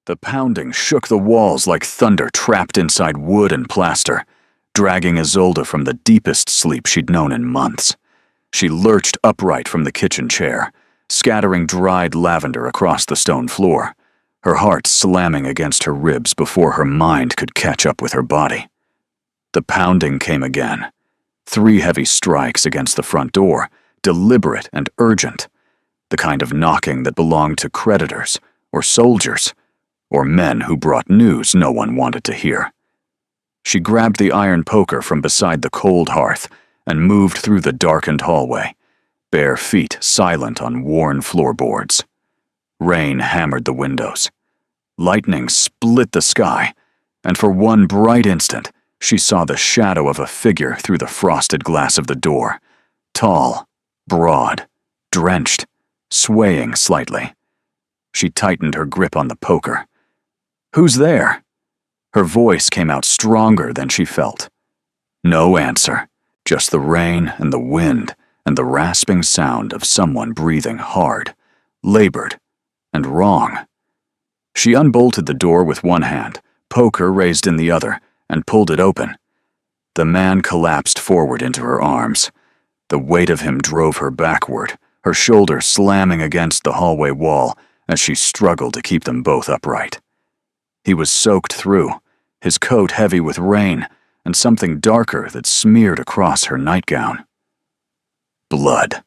The pounding shook the walls like thunder trapped inside wood and plaster, dragging Isolde from the deepest sleep she'd known in months. She lurched upright from the kitchen chair, scattering dried lavender across the stone floor, her heart slamming against her ribs before her mind could catch up with her body. The pounding came again. 3 heavy strikes against the front door, deliberate and urgent, the kind of knocking that belonged to creditors or soldiers, or men who brought news no one wanted to hear. She grabbed the iron poker from beside the cold hearth and moved through the darkened hallway, bare feet silent on worn floorboards. Rain hammered the windows. Lightning split the sky, and for one bright instant, she saw the shadow of a figure through the frosted glass of the door, tall, broad, drenched, swaying slightly. She tightened her grip on the poker. "Who's there?" Her voice came out stronger than she felt. No answer, just the rain and the wind and the rasping sound of someone breathing hard, labored, and wrong. She unbolted the door with one hand, poker raised in the other, and pulled it open. The man collapsed forward into her arms. The weight of him drove her backward, her shoulder slamming against the hallway wall as she struggled to keep them both upright. He was soaked through, his coat heavy with rain, and something darker that smeared across her nightgown. Blood.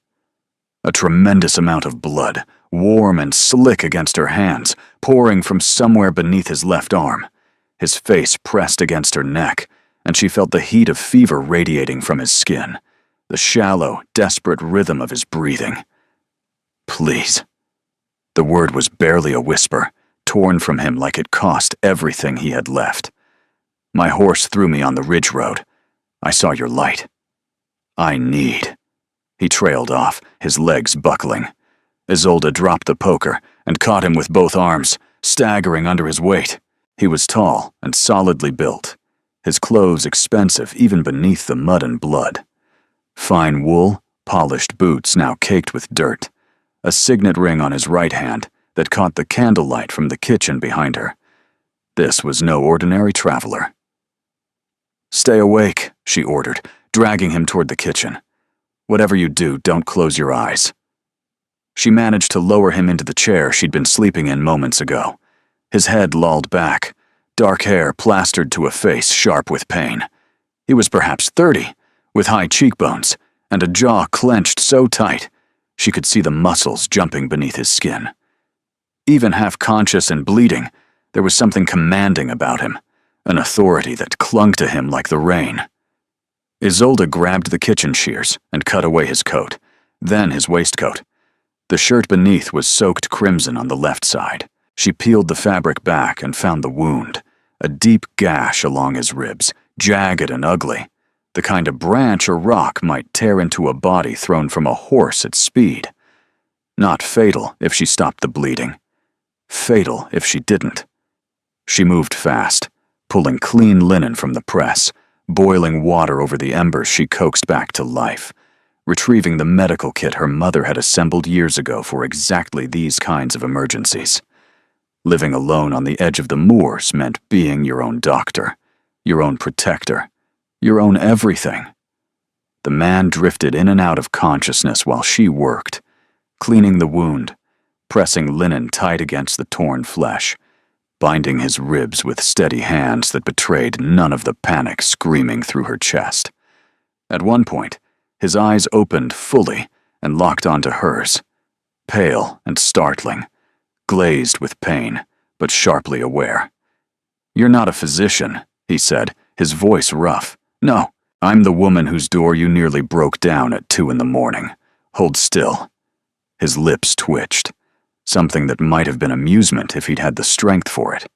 A tremendous amount of blood, warm and slick against her hands, pouring from somewhere beneath his left arm. His face pressed against her neck, and she felt the heat of fever radiating from his skin, the shallow, desperate rhythm of his breathing. "Please." The word was barely a whisper, torn from him like it cost everything he had left. "My horse threw me on the ridge road. I saw your light. I need." He trailed off, his legs buckling. Isolde dropped the poker and caught him with both arms, staggering under his weight. He was tall and solidly built, his clothes expensive even beneath the mud and blood. Fine wool, polished boots now caked with dirt, a signet ring on his right hand that caught the candlelight from the kitchen behind her. This was no ordinary traveler. "Stay awake," she ordered, dragging him toward the kitchen. "Whatever you do, don't close your eyes." She managed to lower him into the chair she'd been sleeping in moments ago. His head lolled back, dark hair plastered to a face sharp with pain. He was perhaps 30, with high cheekbones, and a jaw clenched so tight she could see the muscles jumping beneath his skin. Even half-conscious and bleeding, there was something commanding about him, an authority that clung to him like the rain. Isolde grabbed the kitchen shears and cut away his coat, then his waistcoat. The shirt beneath was soaked crimson on the left side. She peeled the fabric back and found the wound, a deep gash along his ribs, jagged and ugly, the kind a branch or rock might tear into a body thrown from a horse at speed. Not fatal if she stopped the bleeding. Fatal if she didn't. She moved fast, pulling clean linen from the press, boiling water over the embers she coaxed back to life, retrieving the medical kit her mother had assembled years ago for exactly these kinds of emergencies. Living alone on the edge of the moors meant being your own doctor, your own protector, your own everything. The man drifted in and out of consciousness while she worked, cleaning the wound, pressing linen tight against the torn flesh, binding his ribs with steady hands that betrayed none of the panic screaming through her chest. At one point, his eyes opened fully and locked onto hers, pale and startling, glazed with pain, but sharply aware. "You're not a physician," he said, his voice rough. "No, I'm the woman whose door you nearly broke down at 2 a.m. Hold still." His lips twitched, something that might have been amusement if he'd had the strength for it.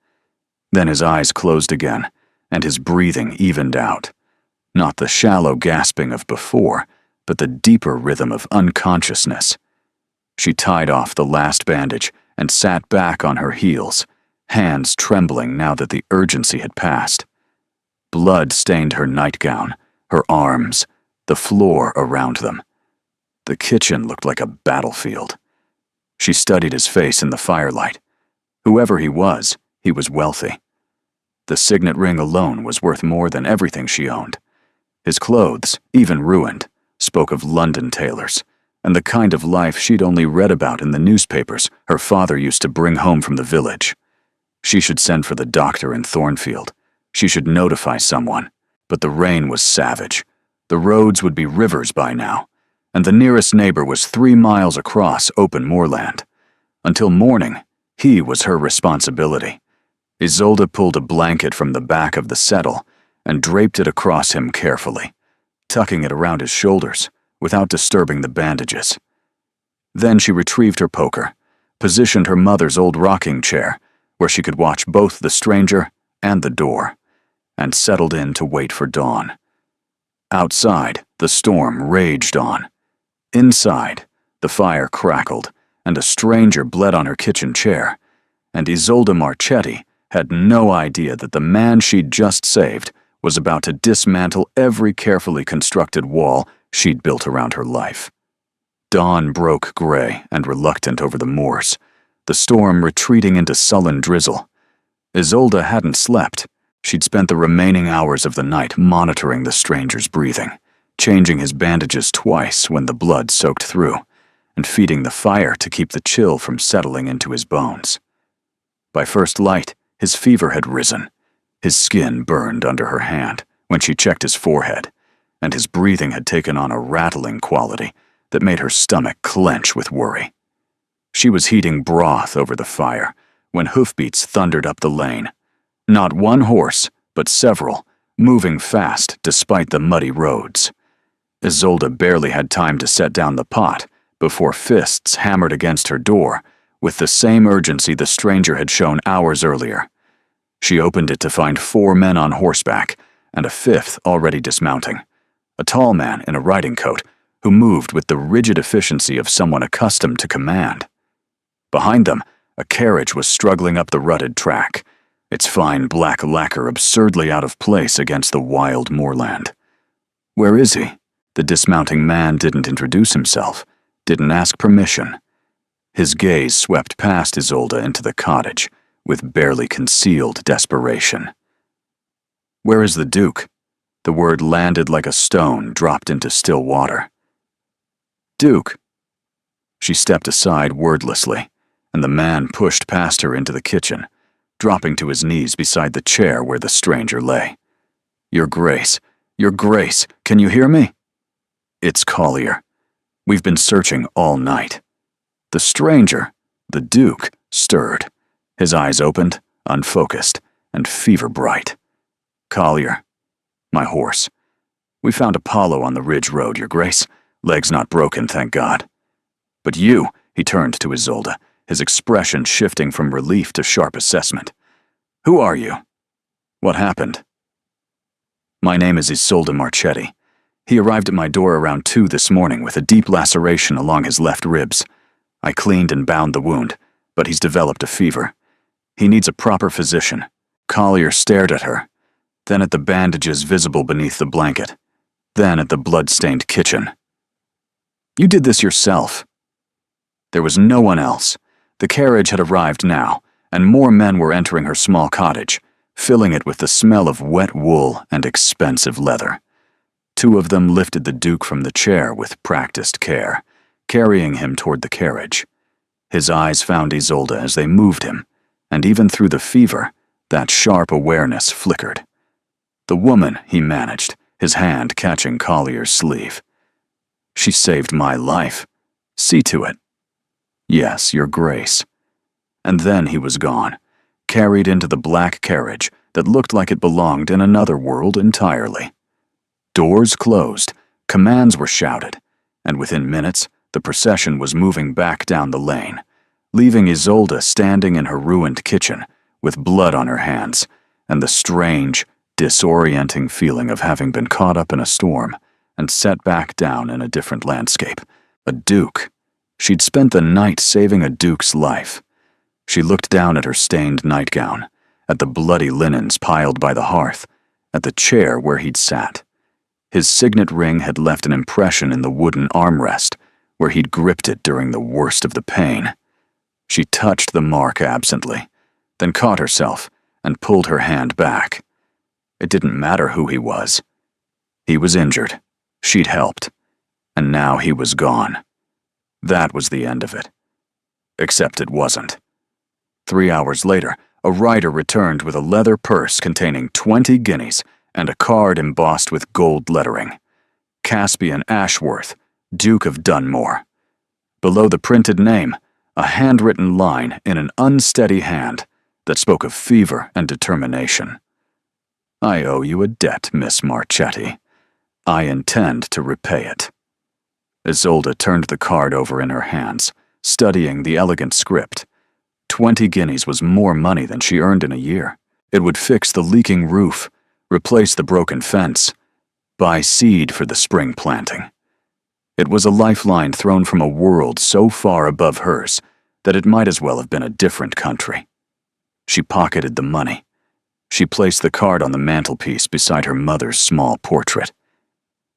Then his eyes closed again, and his breathing evened out. Not the shallow gasping of before, but the deeper rhythm of unconsciousness. She tied off the last bandage and sat back on her heels, hands trembling now that the urgency had passed. Blood stained her nightgown, her arms, the floor around them. The kitchen looked like a battlefield. She studied his face in the firelight. Whoever he was, He was wealthy. The signet ring alone was worth more than everything she owned. His clothes, even ruined, spoke of London tailors, and the kind of life she'd only read about in the newspapers her father used to bring home from the village. She should send for the doctor in Thornfield. She should notify someone. But the rain was savage. The roads would be rivers by now, and the nearest neighbor was 3 miles across open moorland. Until morning, he was her responsibility. Isolde pulled a blanket from the back of the settle and draped it across him carefully, tucking it around his shoulders without disturbing the bandages. Then she retrieved her poker, positioned her mother's old rocking chair where she could watch both the stranger and the door, and settled in to wait for dawn. Outside, the storm raged on. Inside, the fire crackled, and a stranger bled on her kitchen chair, and Isolde Marchetti had no idea that the man she'd just saved was about to dismantle every carefully constructed wall she'd built around her life. Dawn broke gray and reluctant over the moors, the storm retreating into sullen drizzle. Isolde hadn't slept. She'd spent the remaining hours of the night monitoring the stranger's breathing, changing his bandages twice when the blood soaked through, and feeding the fire to keep the chill from settling into his bones. By first light, his fever had risen. His skin burned under her hand when she checked his forehead, and his breathing had taken on a rattling quality that made her stomach clench with worry. She was heating broth over the fire when hoofbeats thundered up the lane. Not one horse, but several, moving fast despite the muddy roads. Isolde barely had time to set down the pot before fists hammered against her door with the same urgency the stranger had shown hours earlier. She opened it to find 4 men on horseback and a 5th already dismounting, a tall man in a riding coat who moved with the rigid efficiency of someone accustomed to command. Behind them, a carriage was struggling up the rutted track, its fine black lacquer absurdly out of place against the wild moorland. "Where is he?" The dismounting man didn't introduce himself, didn't ask permission. His gaze swept past Isolde into the cottage with barely concealed desperation. "Where is the Duke?" The word landed like a stone dropped into still water. "Duke." She stepped aside wordlessly, and the man pushed past her into the kitchen, dropping to his knees beside the chair where the stranger lay. Your Grace, can you hear me?" "It's Collier. We've been searching all night." The stranger, the Duke, stirred. His eyes opened, unfocused, and fever-bright. "Collier, my horse. We found Apollo on the Ridge Road, Your Grace. Leg's not broken, thank God. But you," he turned to Isolde, his expression shifting from relief to sharp assessment. "Who are you? What happened?" "My name is Isolde Marchetti. He arrived at my door around 2 this morning with a deep laceration along his left ribs. I cleaned and bound the wound, but he's developed a fever. He needs a proper physician." Collier stared at her, then at the bandages visible beneath the blanket, then at the blood-stained kitchen. "You did this yourself." There was no one else. The carriage had arrived now, and more men were entering her small cottage, filling it with the smell of wet wool and expensive leather. 2 of them lifted the Duke from the chair with practiced care, carrying him toward the carriage. His eyes found Isolde as they moved him, and even through the fever, that sharp awareness flickered. The woman, he managed, his hand catching Collier's sleeve. "She saved my life. See to it." "Yes, Your Grace." And then he was gone, carried into the black carriage that looked like it belonged in another world entirely. Doors closed, commands were shouted, and within minutes, the procession was moving back down the lane, leaving Isolde standing in her ruined kitchen with blood on her hands and the strange, disorienting feeling of having been caught up in a storm and set back down in a different landscape. A duke. She'd spent the night saving a duke's life. She looked down at her stained nightgown, at the bloody linens piled by the hearth, at the chair where he'd sat. His signet ring had left an impression in the wooden armrest where he'd gripped it during the worst of the pain. She touched the mark absently, then caught herself and pulled her hand back. It didn't matter who he was. He was injured. She'd helped. And now he was gone. That was the end of it. Except it wasn't. 3 hours later, a rider returned with a leather purse containing 20 guineas and a card embossed with gold lettering. Caspian Ashworth, Duke of Dunmore. Below the printed name, a handwritten line in an unsteady hand that spoke of fever and determination. I owe you a debt, Miss Marchetti. I intend to repay it. Isolde turned the card over in her hands, studying the elegant script. 20 guineas was more money than she earned in a year. It would fix the leaking roof, replace the broken fence, buy seed for the spring planting. It was a lifeline thrown from a world so far above hers that it might as well have been a different country. She pocketed the money. She placed the card on the mantelpiece beside her mother's small portrait.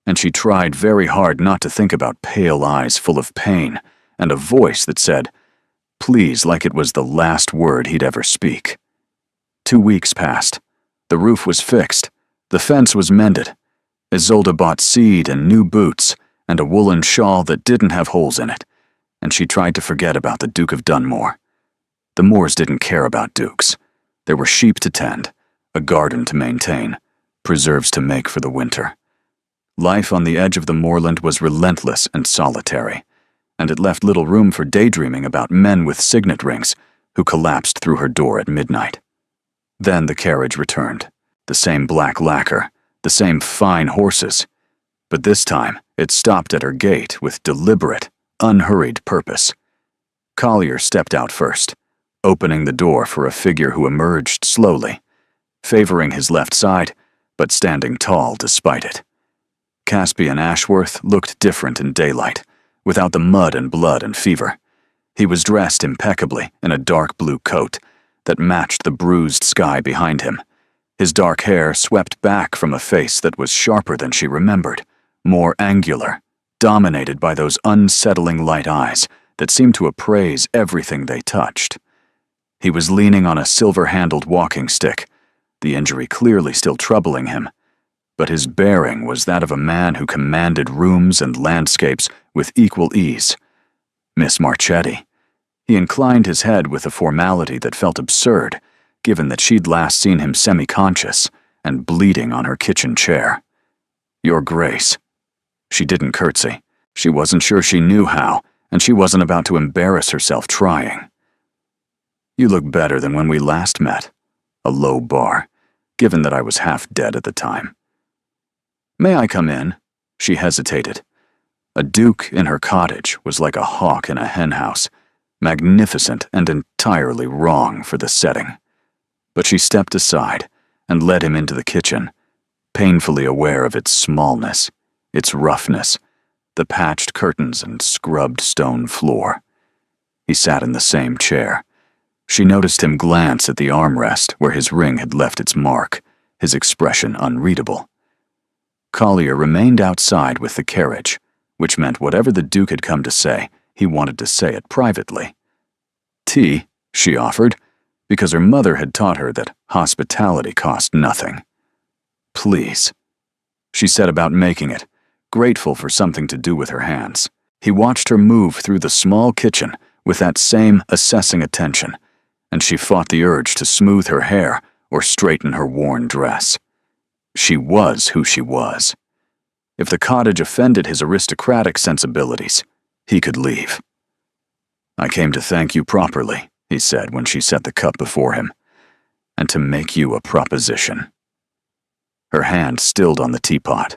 And she tried very hard not to think about pale eyes full of pain and a voice that said, "Please," like it was the last word he'd ever speak. 2 weeks passed. The roof was fixed. The fence was mended. Isolde bought seed and new boots and a woolen shawl that didn't have holes in it, and she tried to forget about the Duke of Dunmore. The Moors didn't care about dukes. There were sheep to tend, a garden to maintain, preserves to make for the winter. Life on the edge of the moorland was relentless and solitary, and it left little room for daydreaming about men with signet rings who collapsed through her door at midnight. Then the carriage returned, the same black lacquer, the same fine horses, but this time it stopped at her gate with deliberate, unhurried purpose. Collier stepped out first, opening the door for a figure who emerged slowly, favoring his left side, but standing tall despite it. Caspian Ashworth looked different in daylight, without the mud and blood and fever. He was dressed impeccably in a dark blue coat that matched the bruised sky behind him. His dark hair swept back from a face that was sharper than she remembered, more angular, dominated by those unsettling light eyes that seemed to appraise everything they touched. He was leaning on a silver-handled walking stick, the injury clearly still troubling him, but his bearing was that of a man who commanded rooms and landscapes with equal ease. Miss Marchetti. He inclined his head with a formality that felt absurd, given that she'd last seen him semi-conscious and bleeding on her kitchen chair. Your Grace. She didn't curtsy. She wasn't sure she knew how, and she wasn't about to embarrass herself trying. You look better than when we last met. A low bar, given that I was half dead at the time. May I come in? She hesitated. A duke in her cottage was like a hawk in a henhouse, magnificent and entirely wrong for the setting. But she stepped aside and led him into the kitchen, painfully aware of its smallness, its roughness, the patched curtains and scrubbed stone floor. He sat in the same chair. She noticed him glance at the armrest where his ring had left its mark, his expression unreadable. Collier remained outside with the carriage, which meant whatever the Duke had come to say, he wanted to say it privately. Tea, she offered, because her mother had taught her that hospitality cost nothing. Please. She set about making it, grateful for something to do with her hands. He watched her move through the small kitchen with that same assessing attention, and she fought the urge to smooth her hair or straighten her worn dress. She was who she was. If the cottage offended his aristocratic sensibilities, he could leave. I came to thank you properly, he said when she set the cup before him, and to make you a proposition. Her hand stilled on the teapot.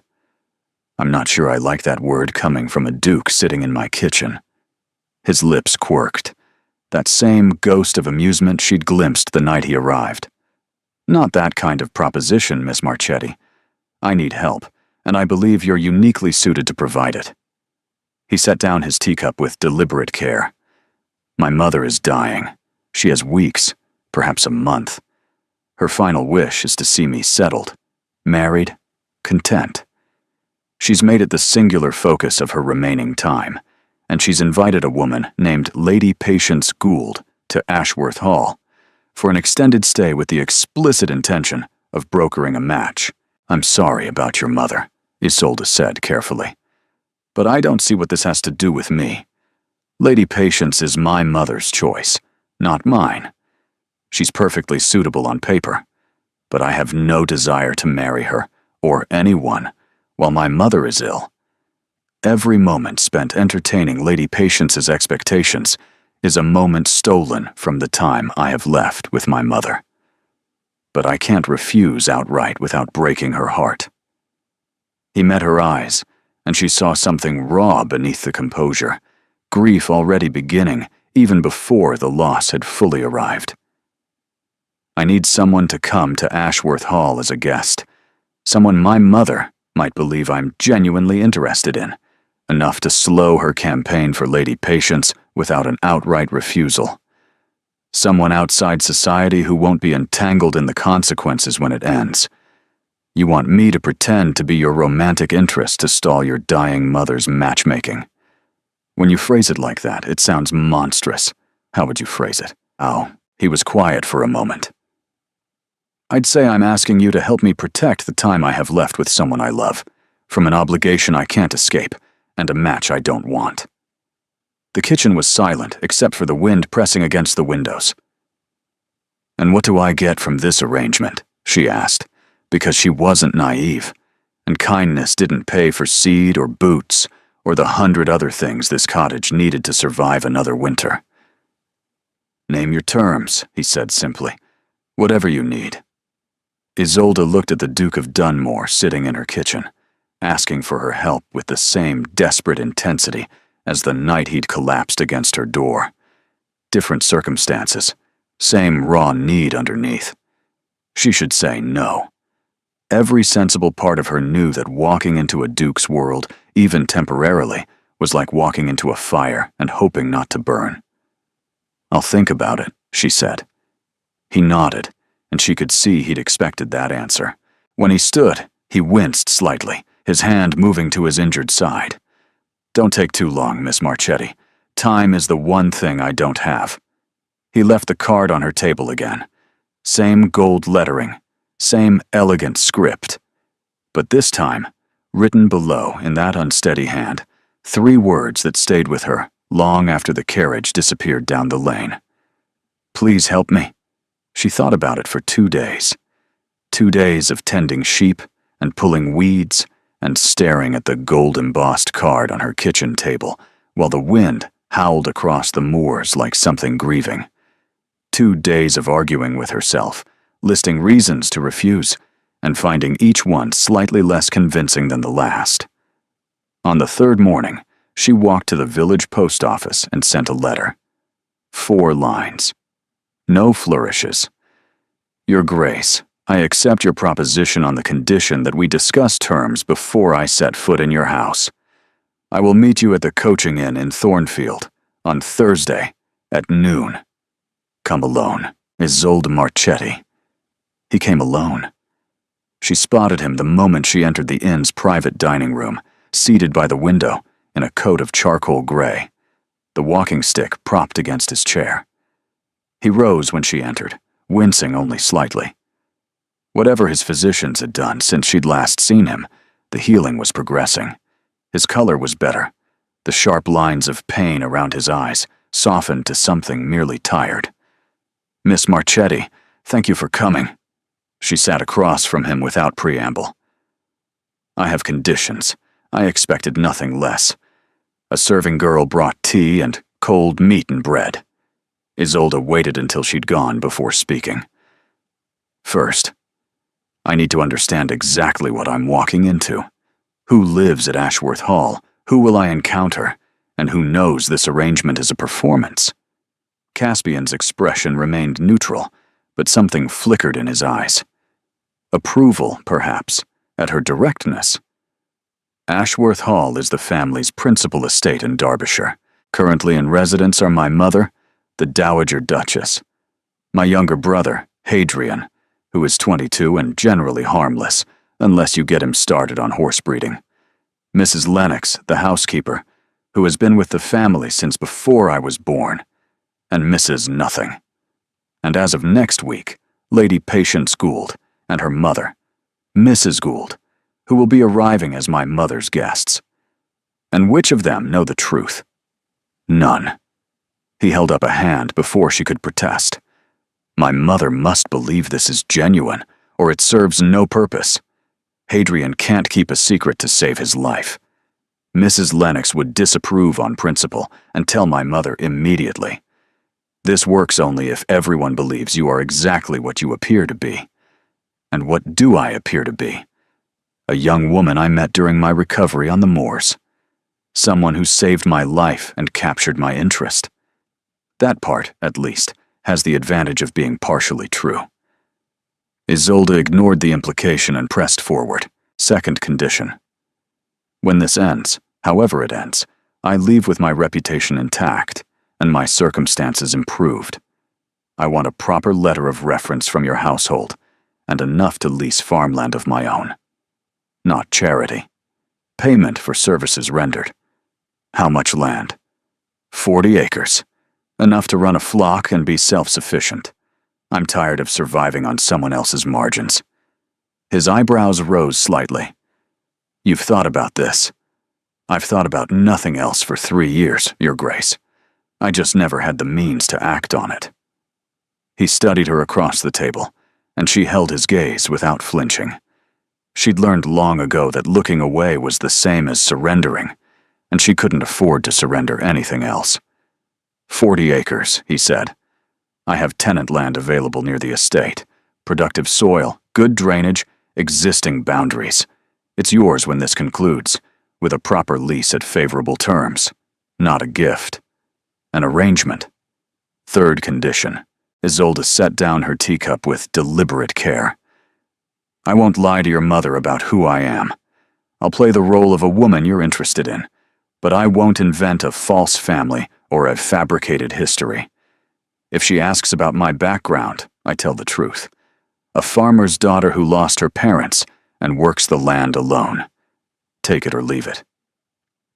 I'm not sure I like that word coming from a duke sitting in my kitchen. His lips quirked, that same ghost of amusement she'd glimpsed the night he arrived. Not that kind of proposition, Miss Marchetti. I need help, and I believe you're uniquely suited to provide it. He set down his teacup with deliberate care. My mother is dying. She has weeks, perhaps a month. Her final wish is to see me settled, married, content. She's made it the singular focus of her remaining time, and she's invited a woman named Lady Patience Gould to Ashworth Hall, for an extended stay with the explicit intention of brokering a match. "I'm sorry about your mother," Isolde said carefully. "But I don't see what this has to do with me. Lady Patience is my mother's choice, not mine. She's perfectly suitable on paper, but I have no desire to marry her, or anyone, while my mother is ill. Every moment spent entertaining Lady Patience's expectations is a moment stolen from the time I have left with my mother. But I can't refuse outright without breaking her heart." He met her eyes, and she saw something raw beneath the composure, grief already beginning even before the loss had fully arrived. "I need someone to come to Ashworth Hall as a guest, someone my mother might believe I'm genuinely interested in, enough to slow her campaign for Lady Patience without an outright refusal. Someone outside society who won't be entangled in the consequences when it ends. You want me to pretend to be your romantic interest to stall your dying mother's matchmaking. When you phrase it like that, it sounds monstrous. How would you phrase it?" Oh, he was quiet for a moment. "I'd say I'm asking you to help me protect the time I have left with someone I love, from an obligation I can't escape, and a match I don't want." The kitchen was silent, except for the wind pressing against the windows. "And what do I get from this arrangement?" she asked, because she wasn't naive, and kindness didn't pay for seed or boots or the 100 other things this cottage needed to survive another winter. "Name your terms," he said simply. "Whatever you need." Isolde looked at the Duke of Dunmore sitting in her kitchen, asking for her help with the same desperate intensity as the night he'd collapsed against her door. Different circumstances, same raw need underneath. She should say no. Every sensible part of her knew that walking into a duke's world, even temporarily, was like walking into a fire and hoping not to burn. "I'll think about it," she said. He nodded, and she could see he'd expected that answer. When he stood, he winced slightly, his hand moving to his injured side. "Don't take too long, Miss Marchetti. Time is the one thing I don't have." He left the card on her table again. Same gold lettering, same elegant script. But this time, written below in that unsteady hand, 3 words that stayed with her long after the carriage disappeared down the lane. "Please help me." She thought about it for 2 days. 2 days of tending sheep and pulling weeds and staring at the gold-embossed card on her kitchen table while the wind howled across the moors like something grieving. 2 days of arguing with herself, listing reasons to refuse, and finding each one slightly less convincing than the last. On the 3rd morning, she walked to the village post office and sent a letter. 4 lines. No flourishes. "Your Grace, I accept your proposition on the condition that we discuss terms before I set foot in your house. I will meet you at the coaching inn in Thornfield on Thursday at noon. Come alone. Isolde Marchetti." He came alone. She spotted him the moment she entered the inn's private dining room, seated by the window in a coat of charcoal gray, the walking stick propped against his chair. He rose when she entered, wincing only slightly. Whatever his physicians had done since she'd last seen him, the healing was progressing. His color was better. The sharp lines of pain around his eyes softened to something merely tired. "Miss Marchetti, thank you for coming." She sat across from him without preamble. "I have conditions. I expected nothing less. A serving girl brought tea and cold meat and bread." Isolde waited until she'd gone before speaking. "First, I need to understand exactly what I'm walking into. Who lives at Ashworth Hall? Who will I encounter? And who knows this arrangement is a performance?" Caspian's expression remained neutral, but something flickered in his eyes. Approval, perhaps, at her directness. Ashworth Hall is the family's principal estate in Derbyshire. Currently in residence are my mother, the Dowager Duchess, my younger brother, Hadrian, who is 22 and generally harmless, unless you get him started on horse breeding, Mrs. Lennox, the housekeeper, who has been with the family since before I was born, and Mrs. Nothing. and as of next week, Lady Patience Gould and her mother, Mrs. Gould, who will be arriving as my mother's guests. And which of them know the truth? None. He held up a hand before she could protest. My mother must believe this is genuine, or it serves no purpose. Hadrian can't keep a secret to save his life. Mrs. Lennox would disapprove on principle and tell my mother immediately. This works only if everyone believes you are exactly what you appear to be. And what do I appear to be? A young woman I met during my recovery on the moors. Someone who saved my life and captured my interest. That part, at least, has the advantage of being partially true. Isolde ignored the implication and pressed forward. Second condition. When this ends, however it ends, I leave with my reputation intact and my circumstances improved. I want a proper letter of reference from your household and enough to lease farmland of my own. Not charity. Payment for services rendered. How much land? 40 acres. Enough to run a flock and be self-sufficient. I'm tired of surviving on someone else's margins. His eyebrows rose slightly. You've thought about this. I've thought about nothing else for 3 years, Your Grace. I just never had the means to act on it. He studied her across the table, and she held his gaze without flinching. She'd learned long ago that looking away was the same as surrendering, and she couldn't afford to surrender anything else. 40 acres, he said. I have tenant land available near the estate, productive soil, good drainage, existing boundaries. It's yours when this concludes, with a proper lease at favorable terms. Not a gift. An arrangement. Third condition. Isolde set down her teacup with deliberate care. I won't lie to your mother about who I am. I'll play the role of a woman you're interested in, but I won't invent a false family or a fabricated history. If she asks about my background, I tell the truth. A farmer's daughter who lost her parents and works the land alone. Take it or leave it.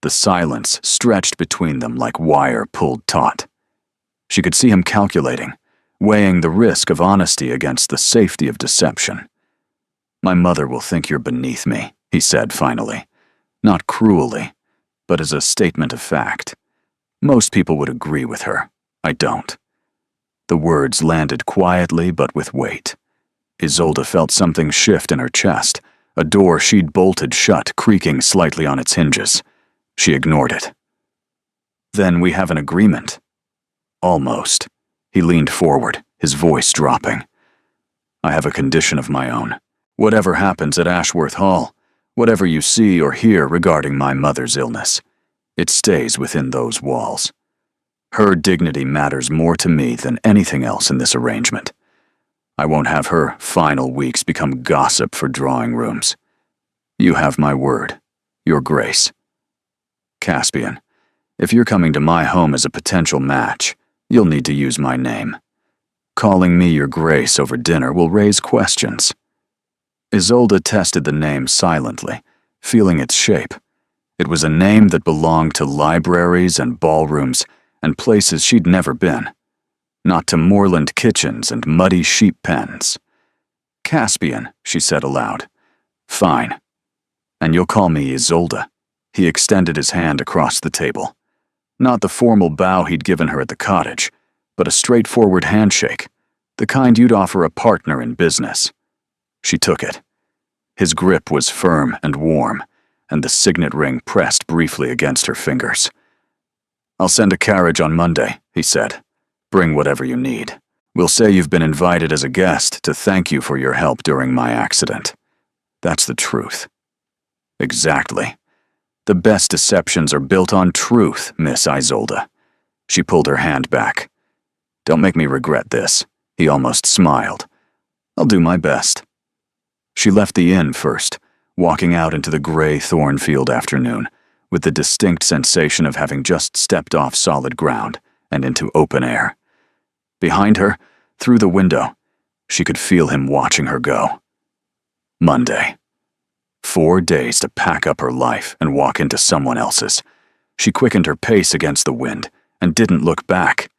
The silence stretched between them like wire pulled taut. She could see him calculating, weighing the risk of honesty against the safety of deception. My mother will think you're beneath me, he said finally. Not cruelly, but as a statement of fact. Most people would agree with her. I don't. The words landed quietly but with weight. Isolde felt something shift in her chest, a door she'd bolted shut, creaking slightly on its hinges. She ignored it. Then we have an agreement. Almost. He leaned forward, his voice dropping. I have a condition of my own. Whatever happens at Ashworth Hall, whatever you see or hear regarding my mother's illness, it stays within those walls. Her dignity matters more to me than anything else in this arrangement. I won't have her final weeks become gossip for drawing rooms. You have my word, Your Grace. Caspian, if you're coming to my home as a potential match, you'll need to use my name. Calling me Your Grace over dinner will raise questions. Isolde tested the name silently, feeling its shape. It was a name that belonged to libraries and ballrooms and places she'd never been. Not to moorland kitchens and muddy sheep pens. Caspian, she said aloud. Fine. And you'll call me Isolde. He extended his hand across the table. Not the formal bow he'd given her at the cottage, but a straightforward handshake, the kind you'd offer a partner in business. She took it. His grip was firm and warm, and the signet ring pressed briefly against her fingers. I'll send a carriage on Monday, he said. Bring whatever you need. We'll say you've been invited as a guest to thank you for your help during my accident. That's the truth. Exactly. The best deceptions are built on truth, Miss Isolde. She pulled her hand back. Don't make me regret this. He almost smiled. I'll do my best. She left the inn first, walking out into the gray thornfield afternoon, with the distinct sensation of having just stepped off solid ground and into open air. Behind her, through the window, she could feel him watching her go. Monday. 4 days to pack up her life and walk into someone else's. She quickened her pace against the wind and didn't look back.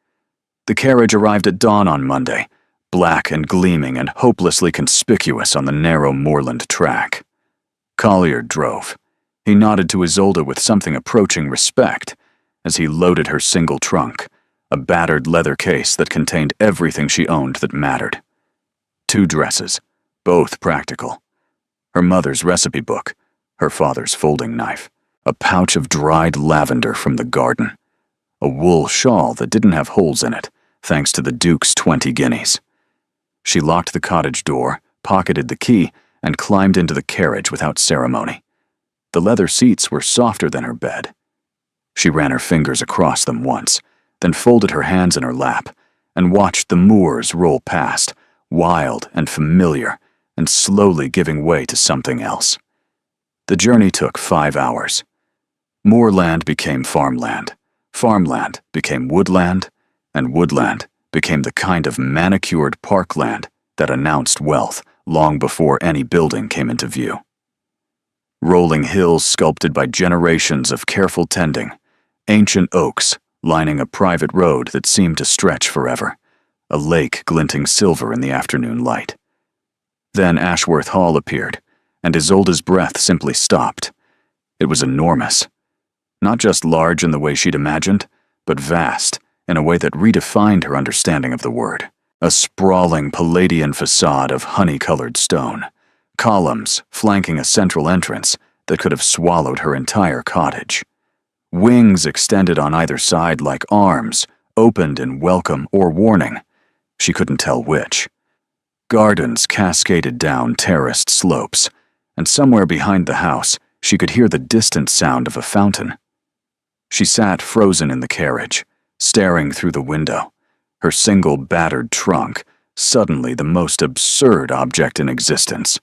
The carriage arrived at dawn on Monday, black and gleaming and hopelessly conspicuous on the narrow moorland track. Collier drove. He nodded to Isolde with something approaching respect as he loaded her single trunk, a battered leather case that contained everything she owned that mattered. 2 dresses, both practical. Her mother's recipe book, her father's folding knife, a pouch of dried lavender from the garden, a wool shawl that didn't have holes in it, thanks to the Duke's 20 guineas. She locked the cottage door, pocketed the key, and climbed into the carriage without ceremony. The leather seats were softer than her bed. She ran her fingers across them once, then folded her hands in her lap, and watched the moors roll past, wild and familiar, and slowly giving way to something else. The journey took 5 hours. Moorland became farmland, farmland became woodland, and woodland became the kind of manicured parkland that announced wealth long before any building came into view. Rolling hills sculpted by generations of careful tending, ancient oaks lining a private road that seemed to stretch forever, a lake glinting silver in the afternoon light. Then Ashworth Hall appeared, and Isolde's breath simply stopped. It was enormous. Not just large in the way she'd imagined, but vast in a way that redefined her understanding of the word. A sprawling Palladian facade of honey-colored stone, columns flanking a central entrance that could have swallowed her entire cottage. Wings extended on either side like arms, opened in welcome or warning. She couldn't tell which. Gardens cascaded down terraced slopes, and somewhere behind the house she could hear the distant sound of a fountain. She sat frozen in the carriage, staring through the window, her single battered trunk suddenly the most absurd object in existence.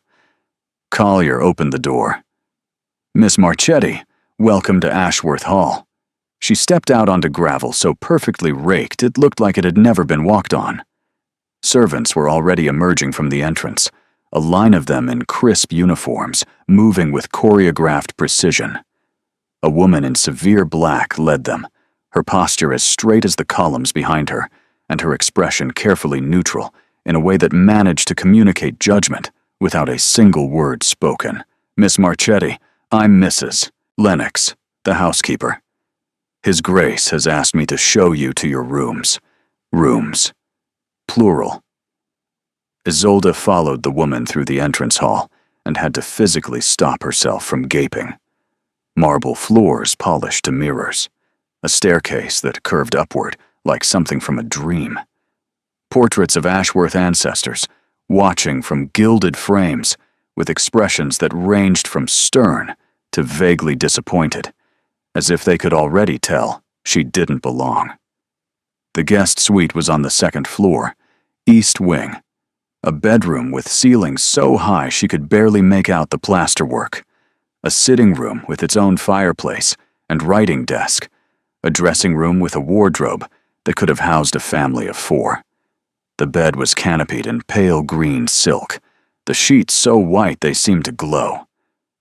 Collier opened the door. "Miss Marchetti, welcome to Ashworth Hall." She stepped out onto gravel so perfectly raked it looked like it had never been walked on. Servants were already emerging from the entrance, a line of them in crisp uniforms, moving with choreographed precision. A woman in severe black led them, her posture as straight as the columns behind her, and her expression carefully neutral in a way that managed to communicate judgment without a single word spoken. "Miss Marchetti, I'm Mrs. Lennox, the housekeeper. His Grace has asked me to show you to your rooms. Rooms. Plural." Isolde followed the woman through the entrance hall and had to physically stop herself from gaping. Marble floors polished to mirrors, a staircase that curved upward like something from a dream. Portraits of Ashworth ancestors, watching from gilded frames with expressions that ranged from stern to vaguely disappointed, as if they could already tell she didn't belong. The guest suite was on the 2nd floor, east wing, a bedroom with ceilings so high she could barely make out the plasterwork, a sitting room with its own fireplace and writing desk, a dressing room with a wardrobe that could have housed a family of 4. The bed was canopied in pale green silk, the sheets so white they seemed to glow.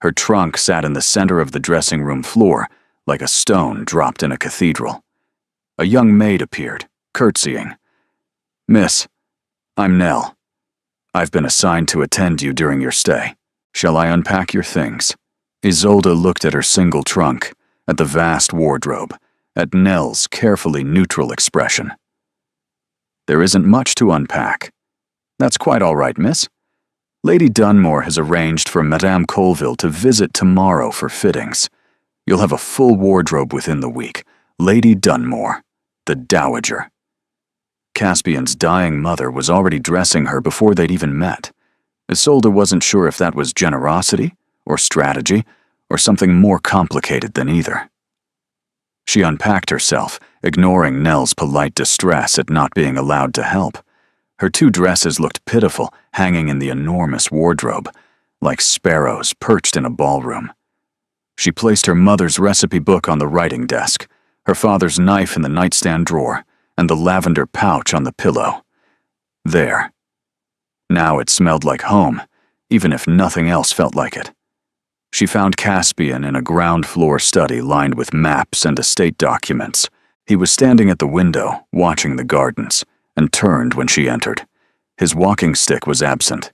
Her trunk sat in the center of the dressing room floor like a stone dropped in a cathedral. A young maid appeared, curtsying. "Miss, I'm Nell. I've been assigned to attend you during your stay. Shall I unpack your things?" Isolde looked at her single trunk, at the vast wardrobe, at Nell's carefully neutral expression. "There isn't much to unpack." "That's quite all right, miss. Lady Dunmore has arranged for Madame Colville to visit tomorrow for fittings. You'll have a full wardrobe within the week. Lady Dunmore, the Dowager." Caspian's dying mother was already dressing her before they'd even met. Isolde wasn't sure if that was generosity, or strategy, or something more complicated than either. She unpacked herself, ignoring Nell's polite distress at not being allowed to help. Her 2 dresses looked pitiful, hanging in the enormous wardrobe, like sparrows perched in a ballroom. She placed her mother's recipe book on the writing desk, her father's knife in the nightstand drawer, and the lavender pouch on the pillow. There. Now it smelled like home, even if nothing else felt like it. She found Caspian in a ground-floor study lined with maps and estate documents. He was standing at the window, watching the gardens, and turned when she entered. His walking stick was absent.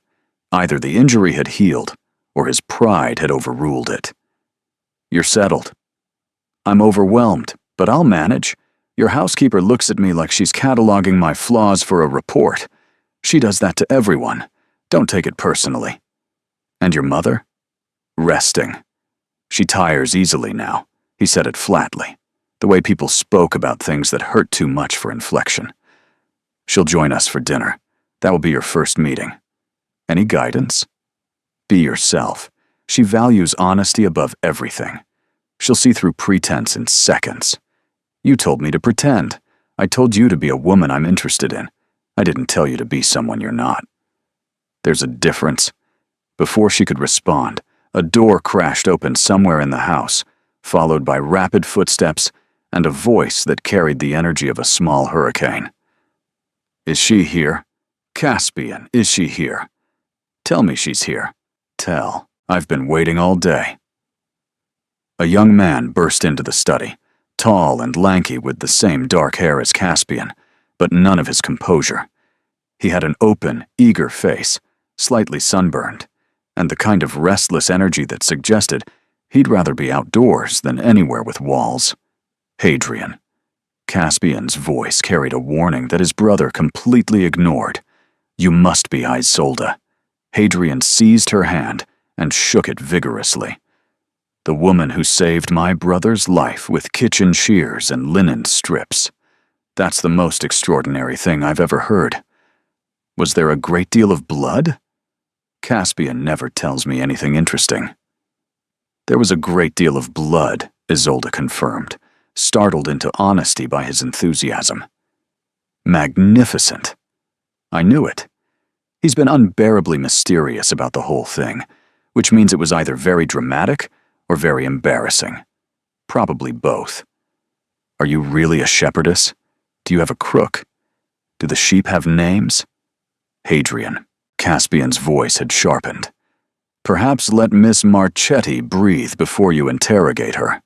Either the injury had healed, or his pride had overruled it. "You're settled." "I'm overwhelmed, but I'll manage. Your housekeeper looks at me like she's cataloging my flaws for a report. She does that to everyone. Don't take it personally." "And your mother?" "Resting. She tires easily now." He said it flatly, the way people spoke about things that hurt too much for inflection. "She'll join us for dinner. That will be your first meeting. Any guidance?" "Be yourself. She values honesty above everything. She'll see through pretense in seconds." "You told me to pretend. I told you to be a woman I'm interested in. I didn't tell you to be someone you're not." "There's a difference." Before she could respond, a door crashed open somewhere in the house, followed by rapid footsteps and a voice that carried the energy of a small hurricane. "Is she here? Caspian, is she here? Tell me she's here. Tell. I've been waiting all day." A young man burst into the study, tall and lanky with the same dark hair as Caspian, but none of his composure. He had an open, eager face, slightly sunburned, and the kind of restless energy that suggested he'd rather be outdoors than anywhere with walls. "Hadrian." Caspian's voice carried a warning that his brother completely ignored. "You must be Isolde." Hadrian seized her hand and shook it vigorously. "The woman who saved my brother's life with kitchen shears and linen strips. That's the most extraordinary thing I've ever heard. Was there a great deal of blood?" Caspian never tells me anything interesting. "There was a great deal of blood," Isolde confirmed, startled into honesty by his enthusiasm. "Magnificent." "I knew it. He's been unbearably mysterious about the whole thing, which means it was either very dramatic or very embarrassing. Probably both. Are you really a shepherdess? Do you have a crook? Do the sheep have names?" "Hadrian." Caspian's voice had sharpened. "Perhaps let Miss Marchetti breathe before you interrogate her."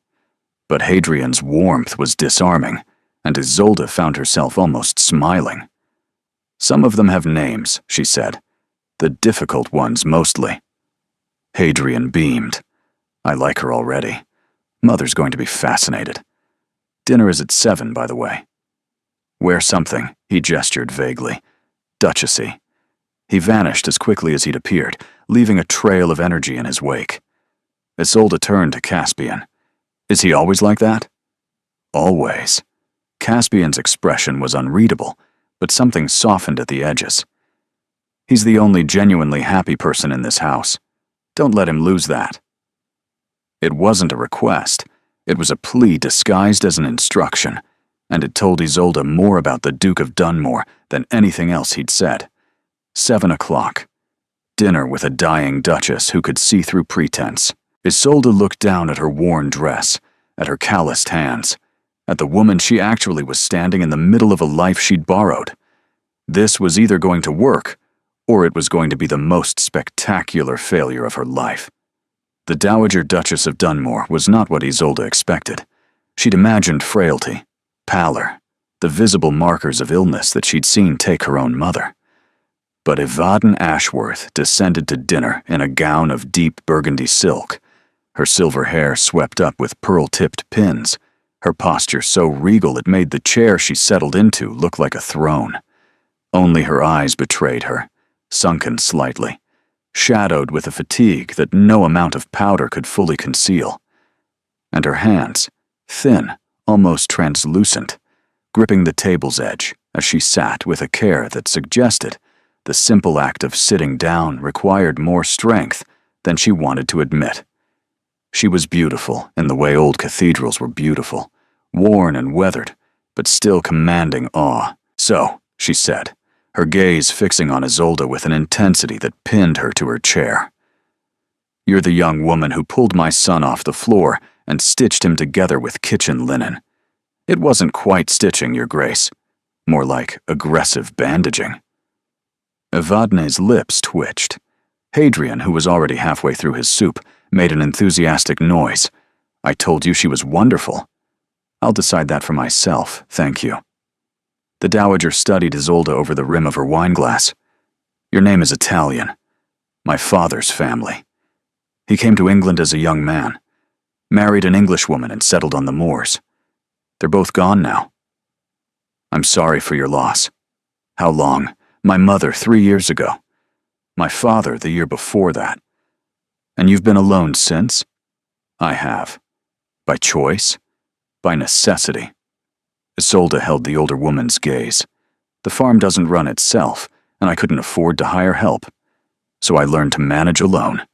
But Hadrian's warmth was disarming, and Isolde found herself almost smiling. "Some of them have names," she said. "The difficult ones mostly." Hadrian beamed. "I like her already. Mother's going to be fascinated. Dinner is at 7, by the way." "Wear something," he gestured vaguely. "Duchessy." He vanished as quickly as he'd appeared, leaving a trail of energy in his wake. Isolde turned to Caspian. "Is he always like that?" "Always." Caspian's expression was unreadable, but something softened at the edges. "He's the only genuinely happy person in this house. Don't let him lose that." It wasn't a request. It was a plea disguised as an instruction, and it told Isolde more about the Duke of Dunmore than anything else he'd said. 7 o'clock. Dinner with a dying duchess who could see through pretense. Isolde looked down at her worn dress, at her calloused hands, at the woman she actually was standing in the middle of a life she'd borrowed. This was either going to work, or it was going to be the most spectacular failure of her life. The Dowager Duchess of Dunmore was not what Isolde expected. She'd imagined frailty, pallor, the visible markers of illness that she'd seen take her own mother. But Evadne Ashworth descended to dinner in a gown of deep burgundy silk, her silver hair swept up with pearl-tipped pins, her posture so regal it made the chair she settled into look like a throne. Only her eyes betrayed her, sunken slightly, shadowed with a fatigue that no amount of powder could fully conceal. And her hands, thin, almost translucent, gripping the table's edge as she sat with a care that suggested the simple act of sitting down required more strength than she wanted to admit. She was beautiful in the way old cathedrals were beautiful, worn and weathered, but still commanding awe. "So," she said, her gaze fixing on Isolde with an intensity that pinned her to her chair. "You're the young woman who pulled my son off the floor and stitched him together with kitchen linen. It wasn't quite stitching, Your Grace. More like aggressive bandaging." Evadne's lips twitched. Hadrian, who was already halfway through his soup, made an enthusiastic noise. "I told you she was wonderful." "I'll decide that for myself, thank you." The Dowager studied Isolde over the rim of her wineglass. Your name is Italian. My father's family. He came to England as a young man, married an Englishwoman and settled on the moors. They're both gone now. I'm sorry for your loss. How long? My mother 3 years ago. My father the year before that. And you've been alone since? I have. By choice? By necessity. Isolde held the older woman's gaze. The farm doesn't run itself, and I couldn't afford to hire help. So I learned to manage alone.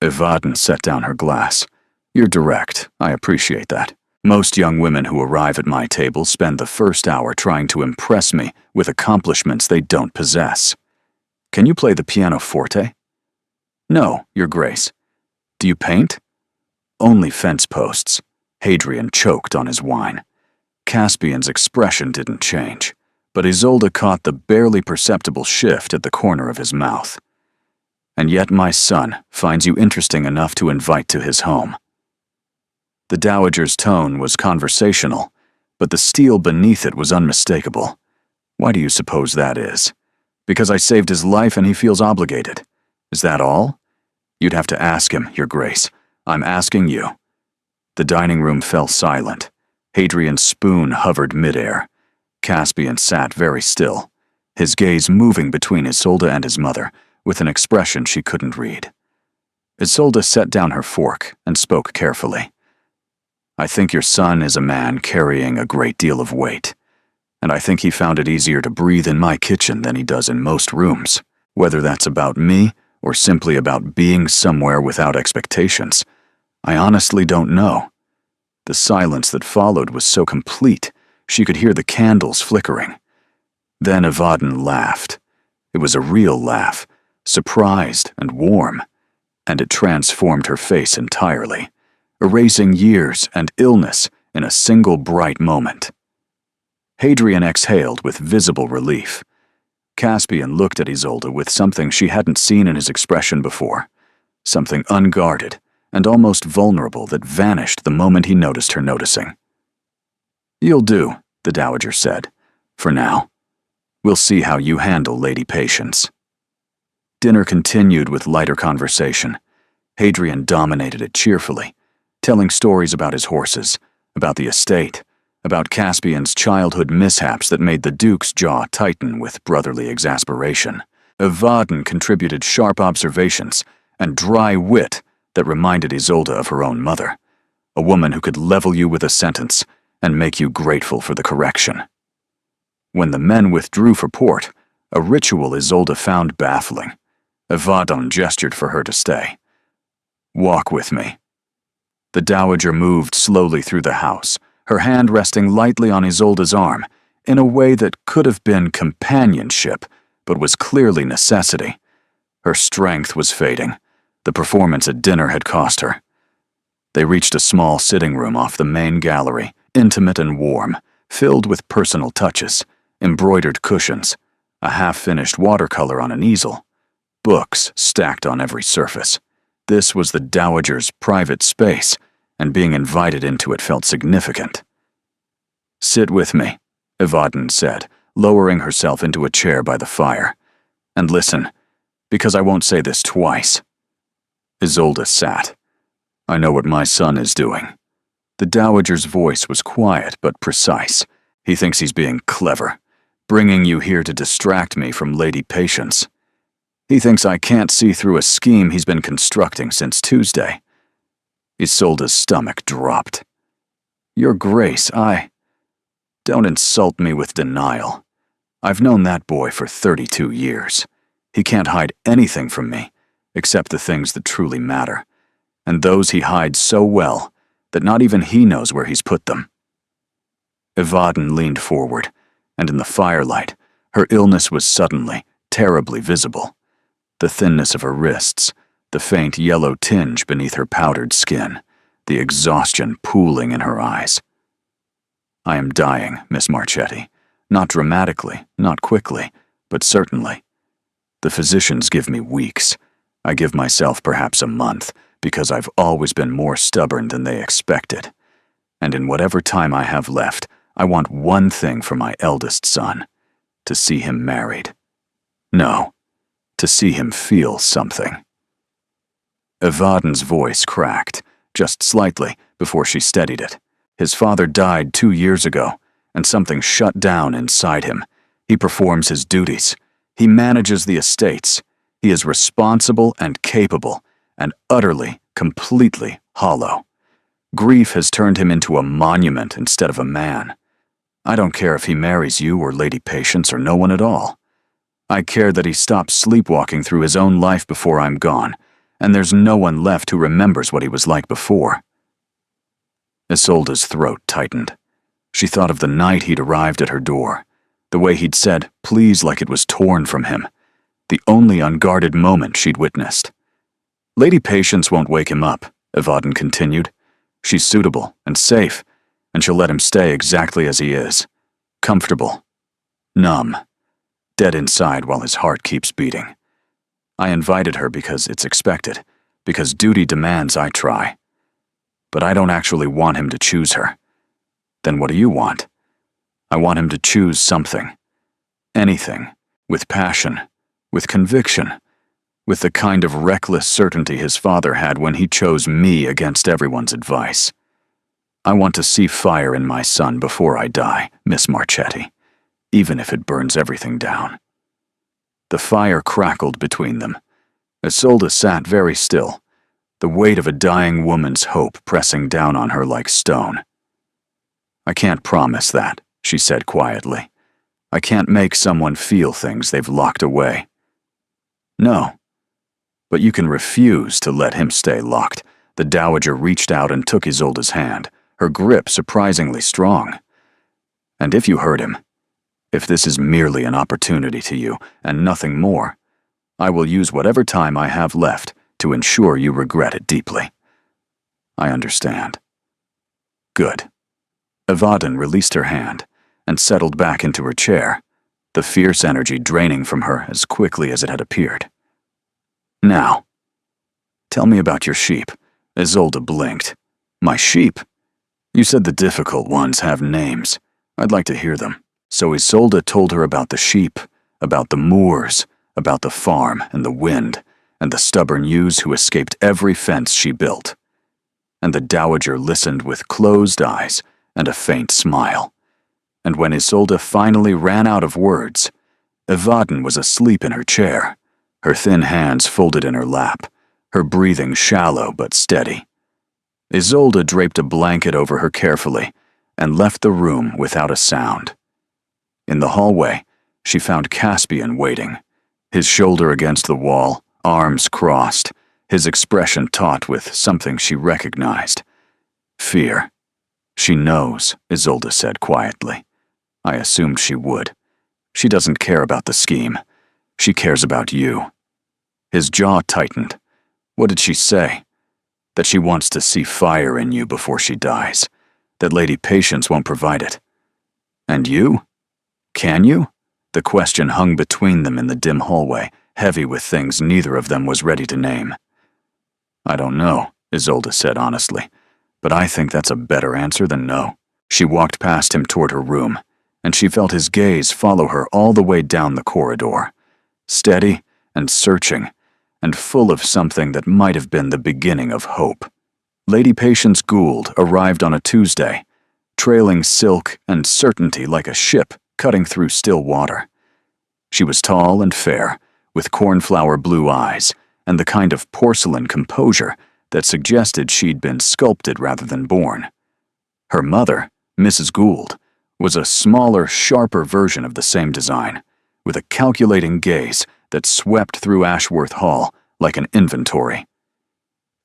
Evadne set down her glass. You're direct. I appreciate that. Most young women who arrive at my table spend the first hour trying to impress me with accomplishments they don't possess. Can you play the pianoforte? No, Your Grace. Do you paint? Only fence posts. Hadrian choked on his wine. Caspian's expression didn't change, but Isolde caught the barely perceptible shift at the corner of his mouth. And yet my son finds you interesting enough to invite to his home. The dowager's tone was conversational, but the steel beneath it was unmistakable. Why do you suppose that is? Because I saved his life and he feels obligated. Is that all? You'd have to ask him, Your Grace. I'm asking you. The dining room fell silent. Hadrian's spoon hovered midair. Caspian sat very still, his gaze moving between Isolde and his mother, with an expression she couldn't read. Isolde set down her fork and spoke carefully. I think your son is a man carrying a great deal of weight, and I think he found it easier to breathe in my kitchen than he does in most rooms. Whether that's about me or simply about being somewhere without expectations, I honestly don't know. The silence that followed was so complete, she could hear the candles flickering. Then Evadne laughed. It was a real laugh, surprised and warm, and it transformed her face entirely, erasing years and illness in a single bright moment. Hadrian exhaled with visible relief. Caspian looked at Isolde with something she hadn't seen in his expression before, something unguarded and almost vulnerable that vanished the moment he noticed her noticing. You'll do, the dowager said, for now. We'll see how you handle Lady Patience. Dinner continued with lighter conversation. Hadrian dominated it cheerfully, telling stories about his horses, about the estate, about Caspian's childhood mishaps that made the Duke's jaw tighten with brotherly exasperation. Evadne contributed sharp observations and dry wit that reminded Isolde of her own mother, a woman who could level you with a sentence and make you grateful for the correction. When the men withdrew for port, a ritual Isolde found baffling. Evadne gestured for her to stay. Walk with me. The dowager moved slowly through the house, her hand resting lightly on Isolde's arm, in a way that could have been companionship, but was clearly necessity. Her strength was fading. The performance at dinner had cost her. They reached a small sitting room off the main gallery, intimate and warm, filled with personal touches, embroidered cushions, a half-finished watercolor on an easel, books stacked on every surface. This was the dowager's private space, and being invited into it felt significant. Sit with me, Evadne said, lowering herself into a chair by the fire. And listen, because I won't say this twice. Isolde sat. I know what my son is doing. The dowager's voice was quiet but precise. He thinks he's being clever, bringing you here to distract me from Lady Patience. He thinks I can't see through a scheme he's been constructing since Tuesday. Isolde's stomach dropped. Your Grace, Don't insult me with denial. I've known that boy for 32 years. He can't hide anything from me, except the things that truly matter, and those he hides so well that not even he knows where he's put them. Evadne leaned forward, and in the firelight, her illness was suddenly, terribly visible. The thinness of her wrists, the faint yellow tinge beneath her powdered skin, the exhaustion pooling in her eyes. I am dying, Miss Marchetti. Not dramatically, not quickly, but certainly. The physicians give me weeks. I give myself perhaps a month, because I've always been more stubborn than they expected. And in whatever time I have left, I want one thing for my eldest son, to see him married. No, to see him feel something. Evadne's voice cracked, just slightly, before she steadied it. His father died 2 years ago, and something shut down inside him. He performs his duties. He manages the estates. He is responsible and capable, and utterly, completely hollow. Grief has turned him into a monument instead of a man. I don't care if he marries you or Lady Patience or no one at all. I care that he stops sleepwalking through his own life before I'm gone, and there's no one left who remembers what he was like before. Isolde's throat tightened. She thought of the night he'd arrived at her door, the way he'd said please like it was torn from him, the only unguarded moment she'd witnessed. Lady Patience won't wake him up, Evadne continued. She's suitable and safe, and she'll let him stay exactly as he is, comfortable, numb, dead inside while his heart keeps beating. I invited her because it's expected, because duty demands I try. But I don't actually want him to choose her. Then what do you want? I want him to choose something. Anything. With passion. With conviction. With the kind of reckless certainty his father had when he chose me against everyone's advice. I want to see fire in my son before I die, Miss Marchetti, even if it burns everything down. The fire crackled between them. Isolde sat very still, the weight of a dying woman's hope pressing down on her like stone. I can't promise that, she said quietly. I can't make someone feel things they've locked away. No. But you can refuse to let him stay locked. The Dowager reached out and took Isolde's hand, her grip surprisingly strong. And if you hurt him, if this is merely an opportunity to you and nothing more, I will use whatever time I have left to ensure you regret it deeply. I understand. Good. Evadne released her hand and settled back into her chair, the fierce energy draining from her as quickly as it had appeared. Now, tell me about your sheep. Isolde blinked. My sheep? You said the difficult ones have names. I'd like to hear them. So Isolde told her about the sheep, about the moors, about the farm and the wind, and the stubborn ewes who escaped every fence she built. And the Dowager listened with closed eyes and a faint smile. And when Isolde finally ran out of words, Evadne was asleep in her chair, her thin hands folded in her lap, her breathing shallow but steady. Isolde draped a blanket over her carefully and left the room without a sound. In the hallway, she found Caspian waiting, his shoulder against the wall, arms crossed, his expression taut with something she recognized. Fear. She knows, Isolde said quietly. I assumed she would. She doesn't care about the scheme. She cares about you. His jaw tightened. What did she say? That she wants to see fire in you before she dies. That Lady Patience won't provide it. And you? Can you? The question hung between them in the dim hallway, heavy with things neither of them was ready to name. I don't know, Isolde said honestly, but I think that's a better answer than no. She walked past him toward her room, and she felt his gaze follow her all the way down the corridor, steady and searching, and full of something that might have been the beginning of hope. Lady Patience Gould arrived on a Tuesday, trailing silk and certainty like a ship cutting through still water. She was tall and fair, with cornflower blue eyes, and the kind of porcelain composure that suggested she'd been sculpted rather than born. Her mother, Mrs. Gould, was a smaller, sharper version of the same design, with a calculating gaze that swept through Ashworth Hall like an inventory.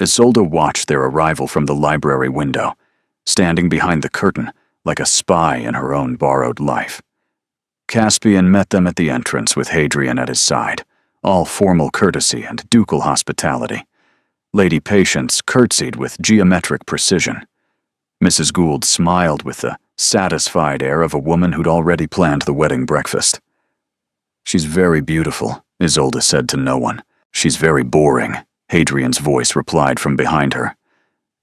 Isolde watched their arrival from the library window, standing behind the curtain like a spy in her own borrowed life. Caspian met them at the entrance with Hadrian at his side, all formal courtesy and ducal hospitality. Lady Patience curtsied with geometric precision. Mrs. Gould smiled with the satisfied air of a woman who'd already planned the wedding breakfast. She's very beautiful, Isolde said to no one. She's very boring, Hadrian's voice replied from behind her.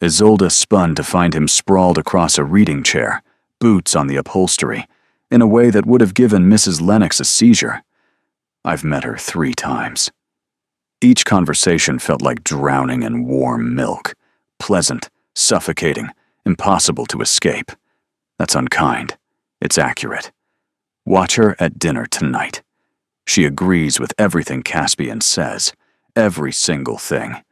Isolde spun to find him sprawled across a reading chair, boots on the upholstery, in a way that would have given Mrs. Lennox a seizure. I've met her 3 times. Each conversation felt like drowning in warm milk. Pleasant, suffocating, impossible to escape. That's unkind. It's accurate. Watch her at dinner tonight. She agrees with everything Caspian says. Every single thing.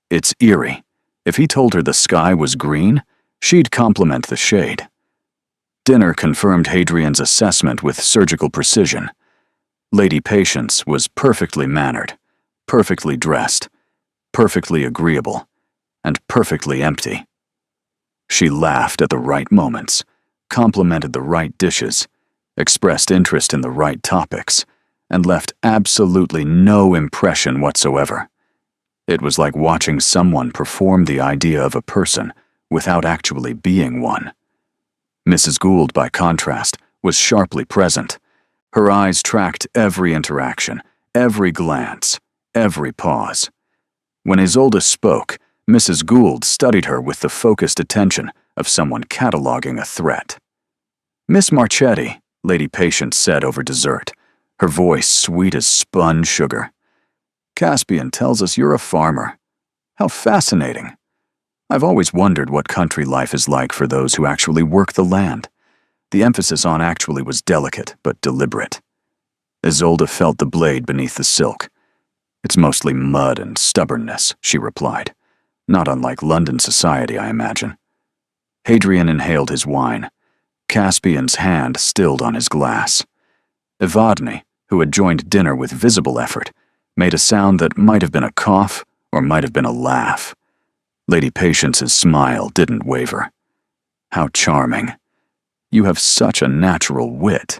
It's eerie. If he told her the sky was green, she'd compliment the shade. Dinner confirmed Hadrian's assessment with surgical precision. Lady Patience was perfectly mannered, perfectly dressed, perfectly agreeable, and perfectly empty. She laughed at the right moments, complimented the right dishes, expressed interest in the right topics, and left absolutely no impression whatsoever. It was like watching someone perform the idea of a person without actually being one. Mrs. Gould, by contrast, was sharply present. Her eyes tracked every interaction, every glance, every pause. When Isolde spoke, Mrs. Gould studied her with the focused attention of someone cataloging a threat. "Miss Marchetti," Lady Patience said over dessert, her voice sweet as spun sugar. "Caspian tells us you're a farmer. How fascinating. I've always wondered what country life is like for those who actually work the land." The emphasis on actually was delicate but deliberate. Isolde felt the blade beneath the silk. "It's mostly mud and stubbornness," she replied. "Not unlike London society, I imagine." Hadrian inhaled his wine. Caspian's hand stilled on his glass. Evadne, who had joined dinner with visible effort, made a sound that might have been a cough or might have been a laugh. Lady Patience's smile didn't waver. "How charming. You have such a natural wit.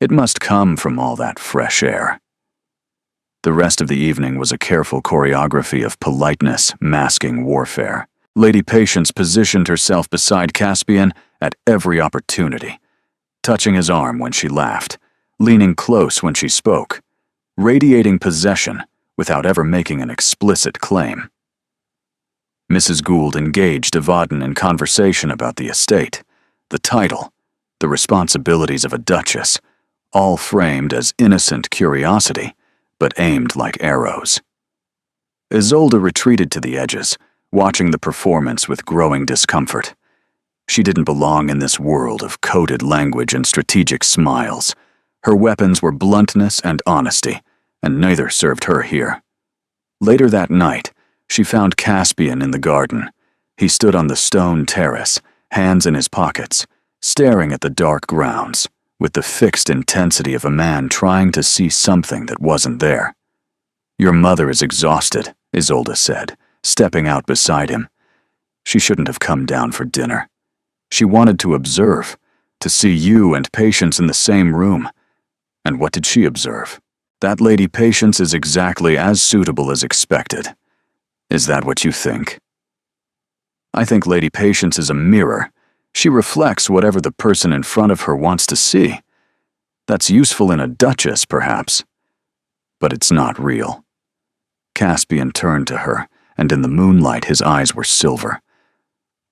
It must come from all that fresh air." The rest of the evening was a careful choreography of politeness masking warfare. Lady Patience positioned herself beside Caspian at every opportunity, touching his arm when she laughed, leaning close when she spoke, radiating possession without ever making an explicit claim. Mrs. Gould engaged Evadne in conversation about the estate, the title, the responsibilities of a duchess, all framed as innocent curiosity, but aimed like arrows. Isolde retreated to the edges, watching the performance with growing discomfort. She didn't belong in this world of coded language and strategic smiles. Her weapons were bluntness and honesty, and neither served her here. Later that night, she found Caspian in the garden. He stood on the stone terrace, hands in his pockets, staring at the dark grounds, with the fixed intensity of a man trying to see something that wasn't there. "Your mother is exhausted," Isolde said, stepping out beside him. "She shouldn't have come down for dinner. She wanted to observe, to see you and Patience in the same room. And what did she observe? That Lady Patience is exactly as suitable as expected. Is that what you think?" "I think Lady Patience is a mirror. She reflects whatever the person in front of her wants to see. That's useful in a duchess, perhaps. But it's not real." Caspian turned to her, and in the moonlight his eyes were silver.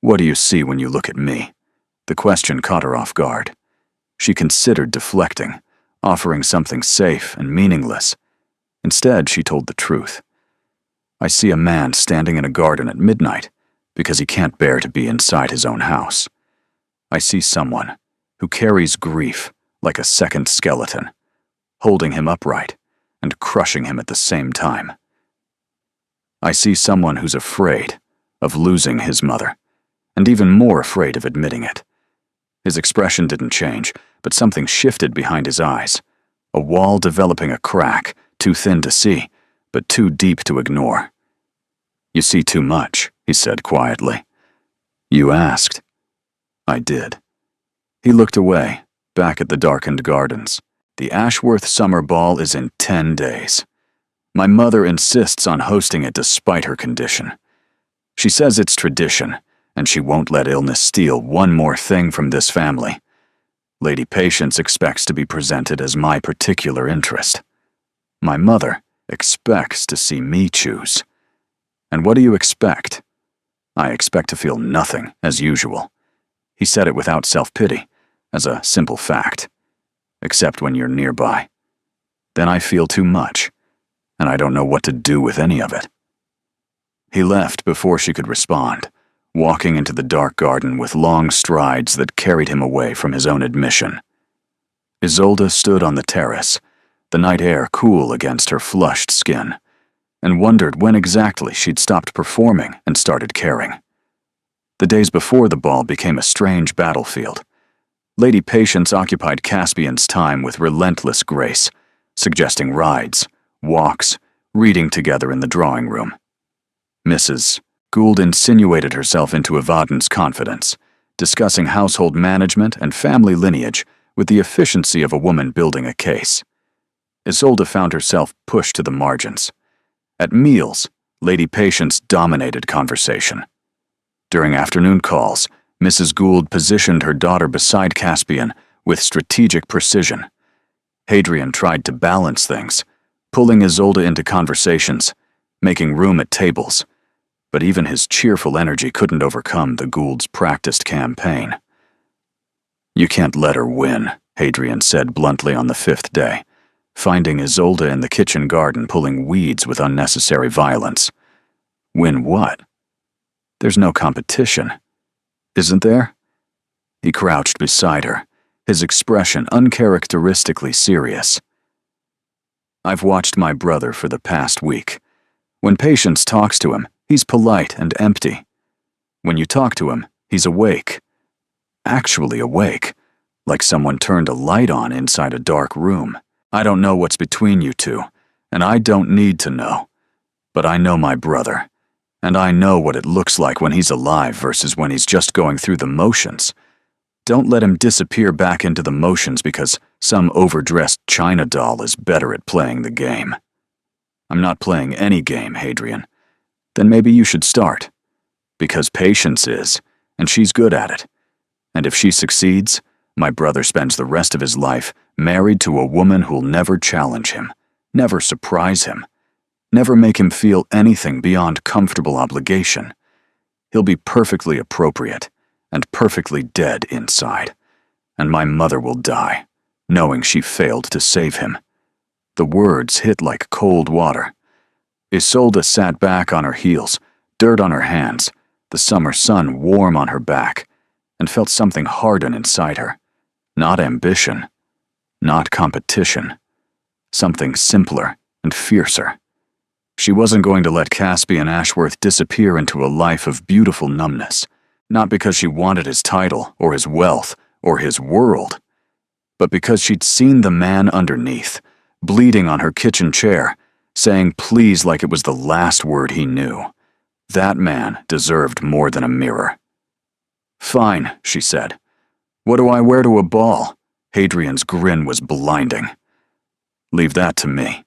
"What do you see when you look at me?" The question caught her off guard. She considered deflecting, offering something safe and meaningless. Instead, she told the truth. "I see a man standing in a garden at midnight because he can't bear to be inside his own house. I see someone who carries grief like a second skeleton, holding him upright and crushing him at the same time. I see someone who's afraid of losing his mother, and even more afraid of admitting it." His expression didn't change, but something shifted behind his eyes, a wall developing a crack, too thin to see, but too deep to ignore. "You see too much," he said quietly. "You asked." "I did." He looked away, back at the darkened gardens. "The Ashworth Summer Ball is in 10 days. My mother insists on hosting it despite her condition. She says it's tradition, and she won't let illness steal one more thing from this family. Lady Patience expects to be presented as my particular interest. My mother expects to see me choose. And what do you expect? I expect to feel nothing, as usual." He said it without self-pity, as a simple fact. "Except when you're nearby. Then I feel too much, and I don't know what to do with any of it." He left before she could respond, walking into the dark garden with long strides that carried him away from his own admission. Isolde stood on the terrace, the night air cool against her flushed skin, and wondered when exactly she'd stopped performing and started caring. The days before the ball became a strange battlefield. Lady Patience occupied Caspian's time with relentless grace, suggesting rides, walks, reading together in the drawing room. Mrs. Gould insinuated herself into Evadne's confidence, discussing household management and family lineage with the efficiency of a woman building a case. Isolde found herself pushed to the margins. At meals, Lady Patience dominated conversation. During afternoon calls, Mrs. Gould positioned her daughter beside Caspian with strategic precision. Hadrian tried to balance things, pulling Isolde into conversations, making room at tables, but even his cheerful energy couldn't overcome the Goulds' practiced campaign. "You can't let her win," Hadrian said bluntly on the 5th day, finding Isolde in the kitchen garden pulling weeds with unnecessary violence. "Win what? There's no competition. Isn't there?" He crouched beside her, his expression uncharacteristically serious. "I've watched my brother for the past week. When Patience talks to him, he's polite and empty. When you talk to him, he's awake. Actually awake, like someone turned a light on inside a dark room. I don't know what's between you two, and I don't need to know. But I know my brother, and I know what it looks like when he's alive versus when he's just going through the motions. Don't let him disappear back into the motions because some overdressed China doll is better at playing the game." "I'm not playing any game, Hadrian." "Then maybe you should start. Because Patience is, and she's good at it. And if she succeeds, my brother spends the rest of his life married to a woman who'll never challenge him, never surprise him, never make him feel anything beyond comfortable obligation. He'll be perfectly appropriate and perfectly dead inside, and my mother will die, knowing she failed to save him." The words hit like cold water. Isolde sat back on her heels, dirt on her hands, the summer sun warm on her back, and felt something harden inside her. Not ambition, not competition, something simpler and fiercer. She wasn't going to let Caspian Ashworth disappear into a life of beautiful numbness, not because she wanted his title or his wealth or his world, but because she'd seen the man underneath, bleeding on her kitchen chair, saying please like it was the last word he knew. That man deserved more than a mirror. "Fine," she said. "What do I wear to a ball?" Hadrian's grin was blinding. "Leave that to me."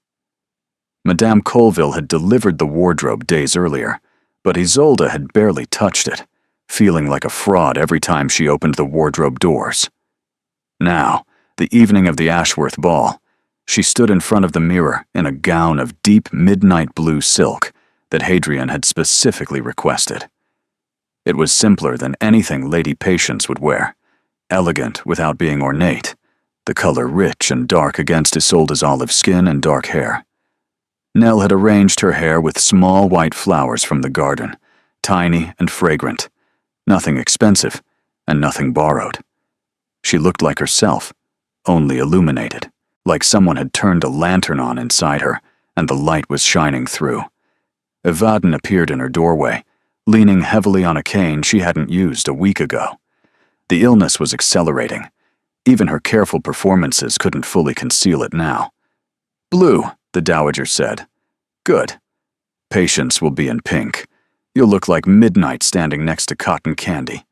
Madame Colville had delivered the wardrobe days earlier, but Isolde had barely touched it, feeling like a fraud every time she opened the wardrobe doors. Now, the evening of the Ashworth ball, she stood in front of the mirror in a gown of deep midnight blue silk that Hadrian had specifically requested. It was simpler than anything Lady Patience would wear, elegant without being ornate, the color rich and dark against Isolde's olive skin and dark hair. Nell had arranged her hair with small white flowers from the garden, tiny and fragrant, nothing expensive and nothing borrowed. She looked like herself, only illuminated, like someone had turned a lantern on inside her and the light was shining through. Evadne appeared in her doorway, leaning heavily on a cane she hadn't used a week ago. The illness was accelerating. Even her careful performances couldn't fully conceal it now. "Blue," the dowager said. "Good. Patience will be in pink. You'll look like midnight standing next to cotton candy.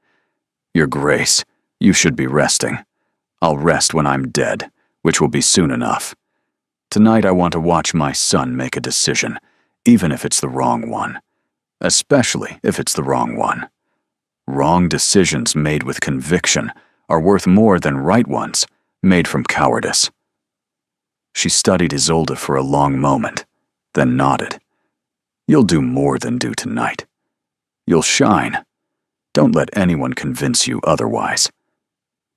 Your Grace, you should be resting. I'll rest when I'm dead, which will be soon enough. Tonight I want to watch my son make a decision, even if it's the wrong one. Especially if it's the wrong one. Wrong decisions made with conviction are worth more than right ones made from cowardice." She studied Isolde for a long moment, then nodded. "You'll do more than do tonight. You'll shine. Don't let anyone convince you otherwise."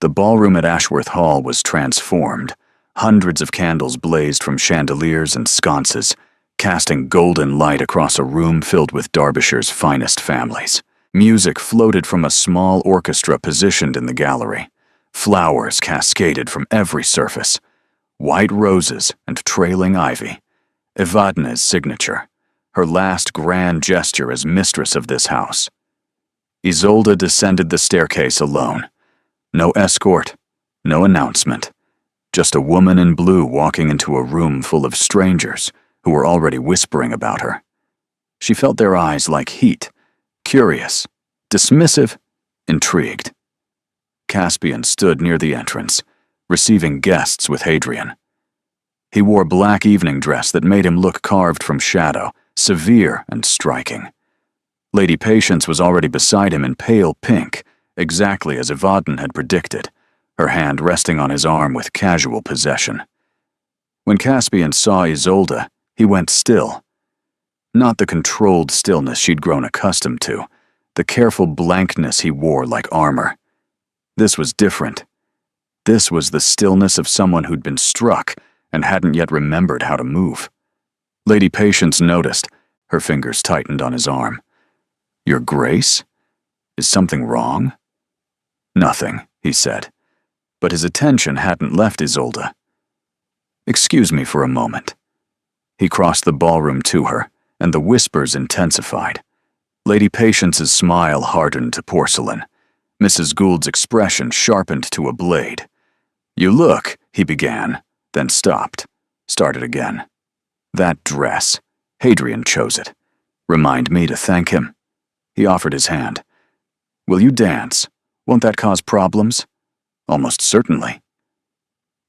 The ballroom at Ashworth Hall was transformed. Hundreds of candles blazed from chandeliers and sconces, casting golden light across a room filled with Derbyshire's finest families. Music floated from a small orchestra positioned in the gallery. Flowers cascaded from every surface. White roses and trailing ivy. Evadne's signature, her last grand gesture as mistress of this house. Isolde descended the staircase alone. No escort, no announcement. Just a woman in blue walking into a room full of strangers who were already whispering about her. She felt their eyes like heat, curious, dismissive, intrigued. Caspian stood near the entrance, receiving guests with Hadrian. He wore black evening dress that made him look carved from shadow, severe and striking. Lady Patience was already beside him in pale pink, exactly as Evadne had predicted, her hand resting on his arm with casual possession. When Caspian saw Isolde, he went still. Not the controlled stillness she'd grown accustomed to, the careful blankness he wore like armor. This was different. This was the stillness of someone who'd been struck and hadn't yet remembered how to move. Lady Patience noticed. Her fingers tightened on his arm. "Your Grace? Is something wrong?" "Nothing," he said, but his attention hadn't left Isolde. "Excuse me for a moment." He crossed the ballroom to her, and the whispers intensified. Lady Patience's smile hardened to porcelain. Mrs. Gould's expression sharpened to a blade. "You look," he began, then stopped, started again. "That dress. Hadrian chose it. Remind me to thank him." He offered his hand. "Will you dance? Won't that cause problems?" "Almost certainly."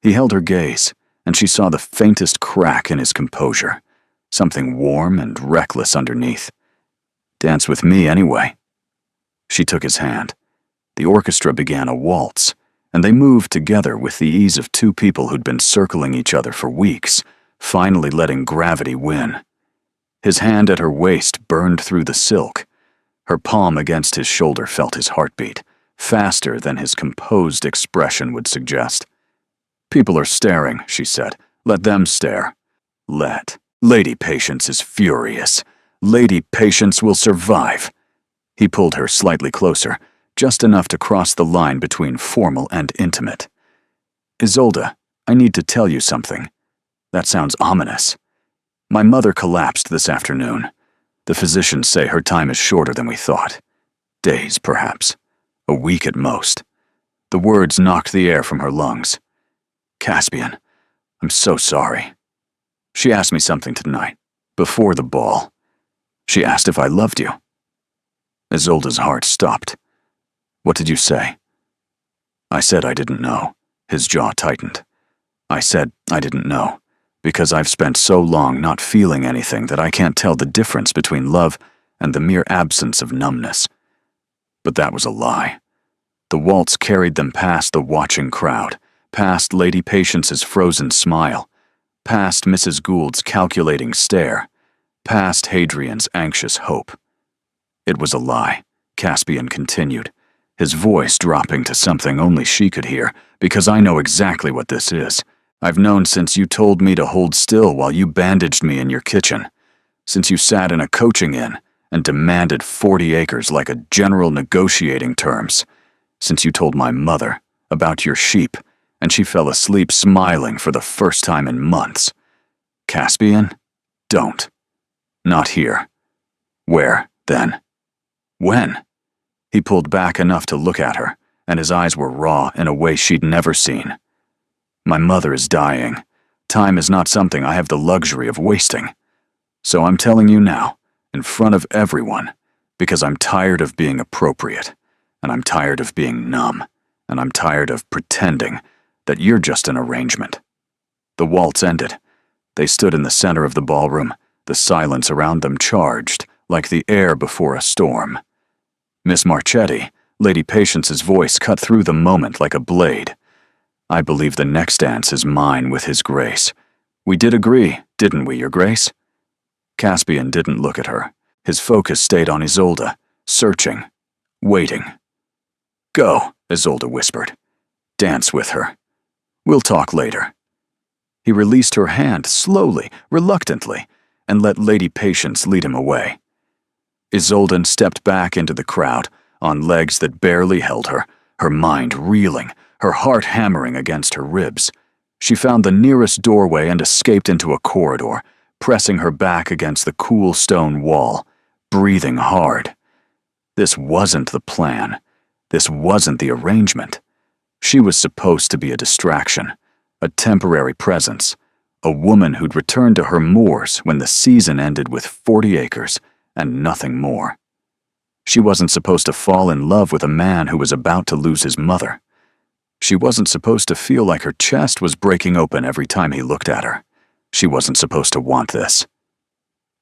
He held her gaze, and she saw the faintest crack in his composure, something warm and reckless underneath. "Dance with me anyway." She took his hand. The orchestra began a waltz, and they moved together with the ease of two people who'd been circling each other for weeks, finally letting gravity win. His hand at her waist burned through the silk. Her palm against his shoulder felt his heartbeat, faster than his composed expression would suggest. "People are staring," she said. "Let them stare." "Let. Lady Patience is furious. Lady Patience will survive." He pulled her slightly closer, just enough to cross the line between formal and intimate. "Isolde, I need to tell you something. That sounds ominous. My mother collapsed this afternoon. The physicians say her time is shorter than we thought. Days, perhaps. A week at most." The words knocked the air from her lungs. "Caspian, I'm so sorry. She asked me something tonight, before the ball. She asked if I loved you." Isolde's heart stopped. "What did you say?" "I said I didn't know." His jaw tightened. "I said I didn't know, because I've spent so long not feeling anything that I can't tell the difference between love and the mere absence of numbness." But that was a lie. The waltz carried them past the watching crowd, past Lady Patience's frozen smile, past Mrs. Gould's calculating stare, past Hadrian's anxious hope. "It was a lie," Caspian continued, his voice dropping to something only she could hear, "because I know exactly what this is. I've known since you told me to hold still while you bandaged me in your kitchen, since you sat in a coaching inn and demanded 40 acres like a general negotiating terms, since you told my mother about your sheep and she fell asleep smiling for the first time in months. Caspian, don't. Not here. Where, then? When?" He pulled back enough to look at her, and his eyes were raw in a way she'd never seen. "My mother is dying. Time is not something I have the luxury of wasting. So I'm telling you now, in front of everyone, because I'm tired of being appropriate, and I'm tired of being numb, and I'm tired of pretending that you're just an arrangement." The waltz ended. They stood in the center of the ballroom, the silence around them charged, like the air before a storm. "Miss Marchetti," Lady Patience's voice cut through the moment like a blade. "I believe the next dance is mine with His Grace. We did agree, didn't we, Your Grace?" Caspian didn't look at her. His focus stayed on Isolde, searching, waiting. "Go," Isolde whispered. "Dance with her. We'll talk later." He released her hand slowly, reluctantly, and let Lady Patience lead him away. Isolde stepped back into the crowd, on legs that barely held her, her mind reeling, her heart hammering against her ribs. She found the nearest doorway and escaped into a corridor, pressing her back against the cool stone wall, breathing hard. This wasn't the plan. This wasn't the arrangement. She was supposed to be a distraction, a temporary presence, a woman who'd return to her moors when the season ended with 40 acres and nothing more. She wasn't supposed to fall in love with a man who was about to lose his mother. She wasn't supposed to feel like her chest was breaking open every time he looked at her. She wasn't supposed to want this.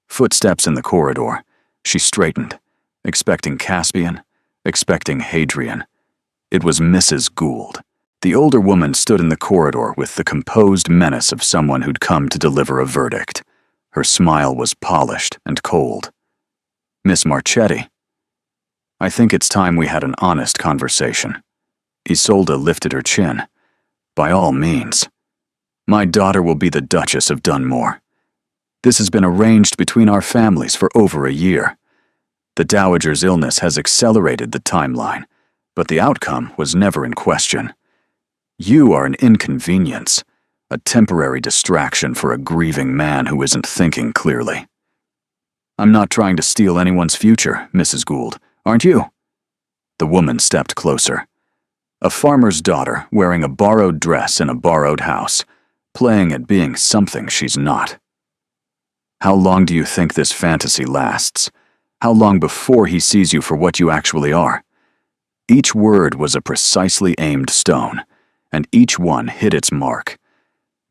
Footsteps in the corridor. She straightened, expecting Caspian, expecting Hadrian. It was Mrs. Gould. The older woman stood in the corridor with the composed menace of someone who'd come to deliver a verdict. Her smile was polished and cold. "Miss Marchetti, I think it's time we had an honest conversation." Isolde lifted her chin. "By all means. My daughter will be the Duchess of Dunmore. This has been arranged between our families for over a year. The Dowager's illness has accelerated the timeline, but the outcome was never in question. You are an inconvenience, a temporary distraction for a grieving man who isn't thinking clearly. I'm not trying to steal anyone's future, Mrs. Gould, aren't you?" The woman stepped closer. A farmer's daughter wearing a borrowed dress in a borrowed house, playing at being something she's not. "How long do you think this fantasy lasts? How long before he sees you for what you actually are?" Each word was a precisely aimed stone, and each one hit its mark.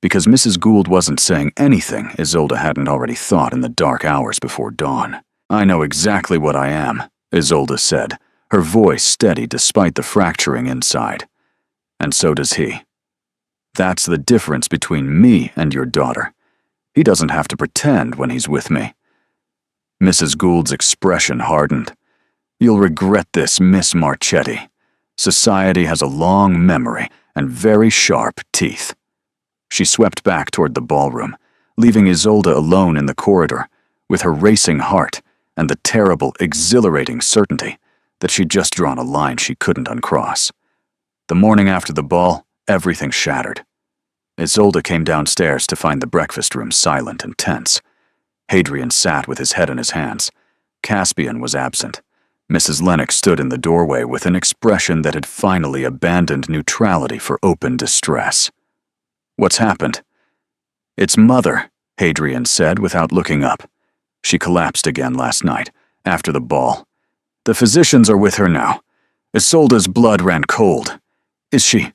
Because Mrs. Gould wasn't saying anything Isolde hadn't already thought in the dark hours before dawn. "I know exactly what I am," Isolde said, her voice steady despite the fracturing inside. "And so does he. That's the difference between me and your daughter. He doesn't have to pretend when he's with me." Mrs. Gould's expression hardened. "You'll regret this, Miss Marchetti. Society has a long memory and very sharp teeth." She swept back toward the ballroom, leaving Isolde alone in the corridor, with her racing heart and the terrible, exhilarating certainty that she'd just drawn a line she couldn't uncross. The morning after the ball, everything shattered. Isolde came downstairs to find the breakfast room silent and tense. Hadrian sat with his head in his hands. Caspian was absent. Mrs. Lennox stood in the doorway with an expression that had finally abandoned neutrality for open distress. "What's happened?" "It's Mother," Hadrian said without looking up. "She collapsed again last night, after the ball. The physicians are with her now. Isolde's blood ran cold. Is she?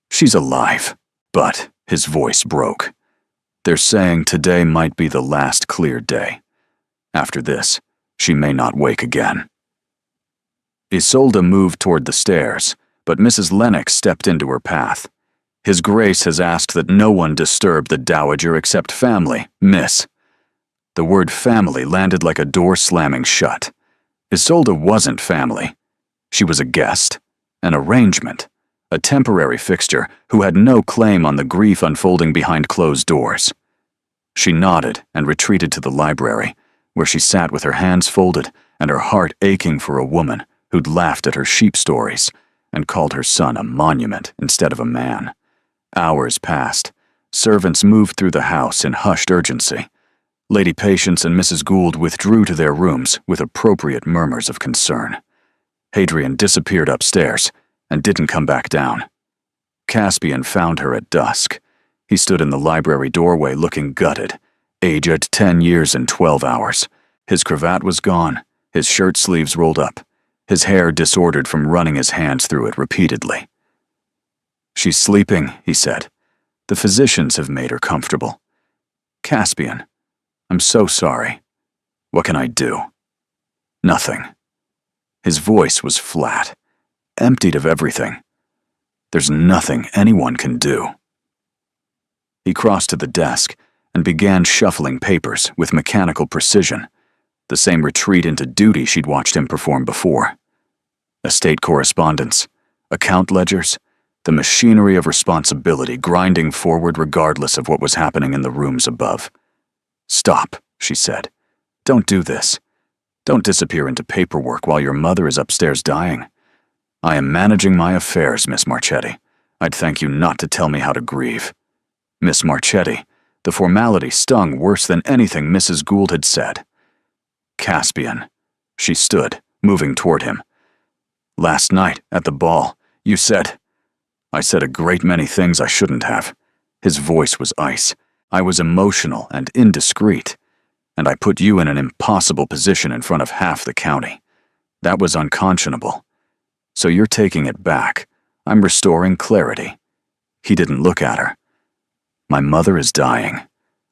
She's alive." But his voice broke. "They're saying today might be the last clear day. After this, she may not wake again." Isolde moved toward the stairs, but Mrs. Lennox stepped into her path. "His Grace has asked that no one disturb the Dowager except family, miss." The word family landed like a door slamming shut. Isolde wasn't family. She was a guest, an arrangement, a temporary fixture who had no claim on the grief unfolding behind closed doors. She nodded and retreated to the library, where she sat with her hands folded and her heart aching for a woman who'd laughed at her sheep stories and called her son a monument instead of a man. Hours passed. Servants moved through the house in hushed urgency. Lady Patience and Mrs. Gould withdrew to their rooms with appropriate murmurs of concern. Hadrian disappeared upstairs and didn't come back down. Caspian found her at dusk. He stood in the library doorway looking gutted, aged 10 years and 12 hours. His cravat was gone, his shirt sleeves rolled up, his hair disordered from running his hands through it repeatedly. "She's sleeping," he said. "The physicians have made her comfortable. Caspian, I'm so sorry. What can I do?" "Nothing." His voice was flat, emptied of everything. "There's nothing anyone can do." He crossed to the desk and began shuffling papers with mechanical precision, the same retreat into duty she'd watched him perform before. Estate correspondence, account ledgers, the machinery of responsibility grinding forward regardless of what was happening in the rooms above. "Stop," she said. "Don't do this. Don't disappear into paperwork while your mother is upstairs dying. I am managing my affairs, Miss Marchetti. I'd thank you not to tell me how to grieve." Miss Marchetti, the formality stung worse than anything Mrs. Gould had said. "Caspian." She stood, moving toward him. "Last night, at the ball, you said—" "I said a great many things I shouldn't have." His voice was ice. "I was emotional and indiscreet, and I put you in an impossible position in front of half the county. That was unconscionable. So you're taking it back. I'm restoring clarity." He didn't look at her. "My mother is dying.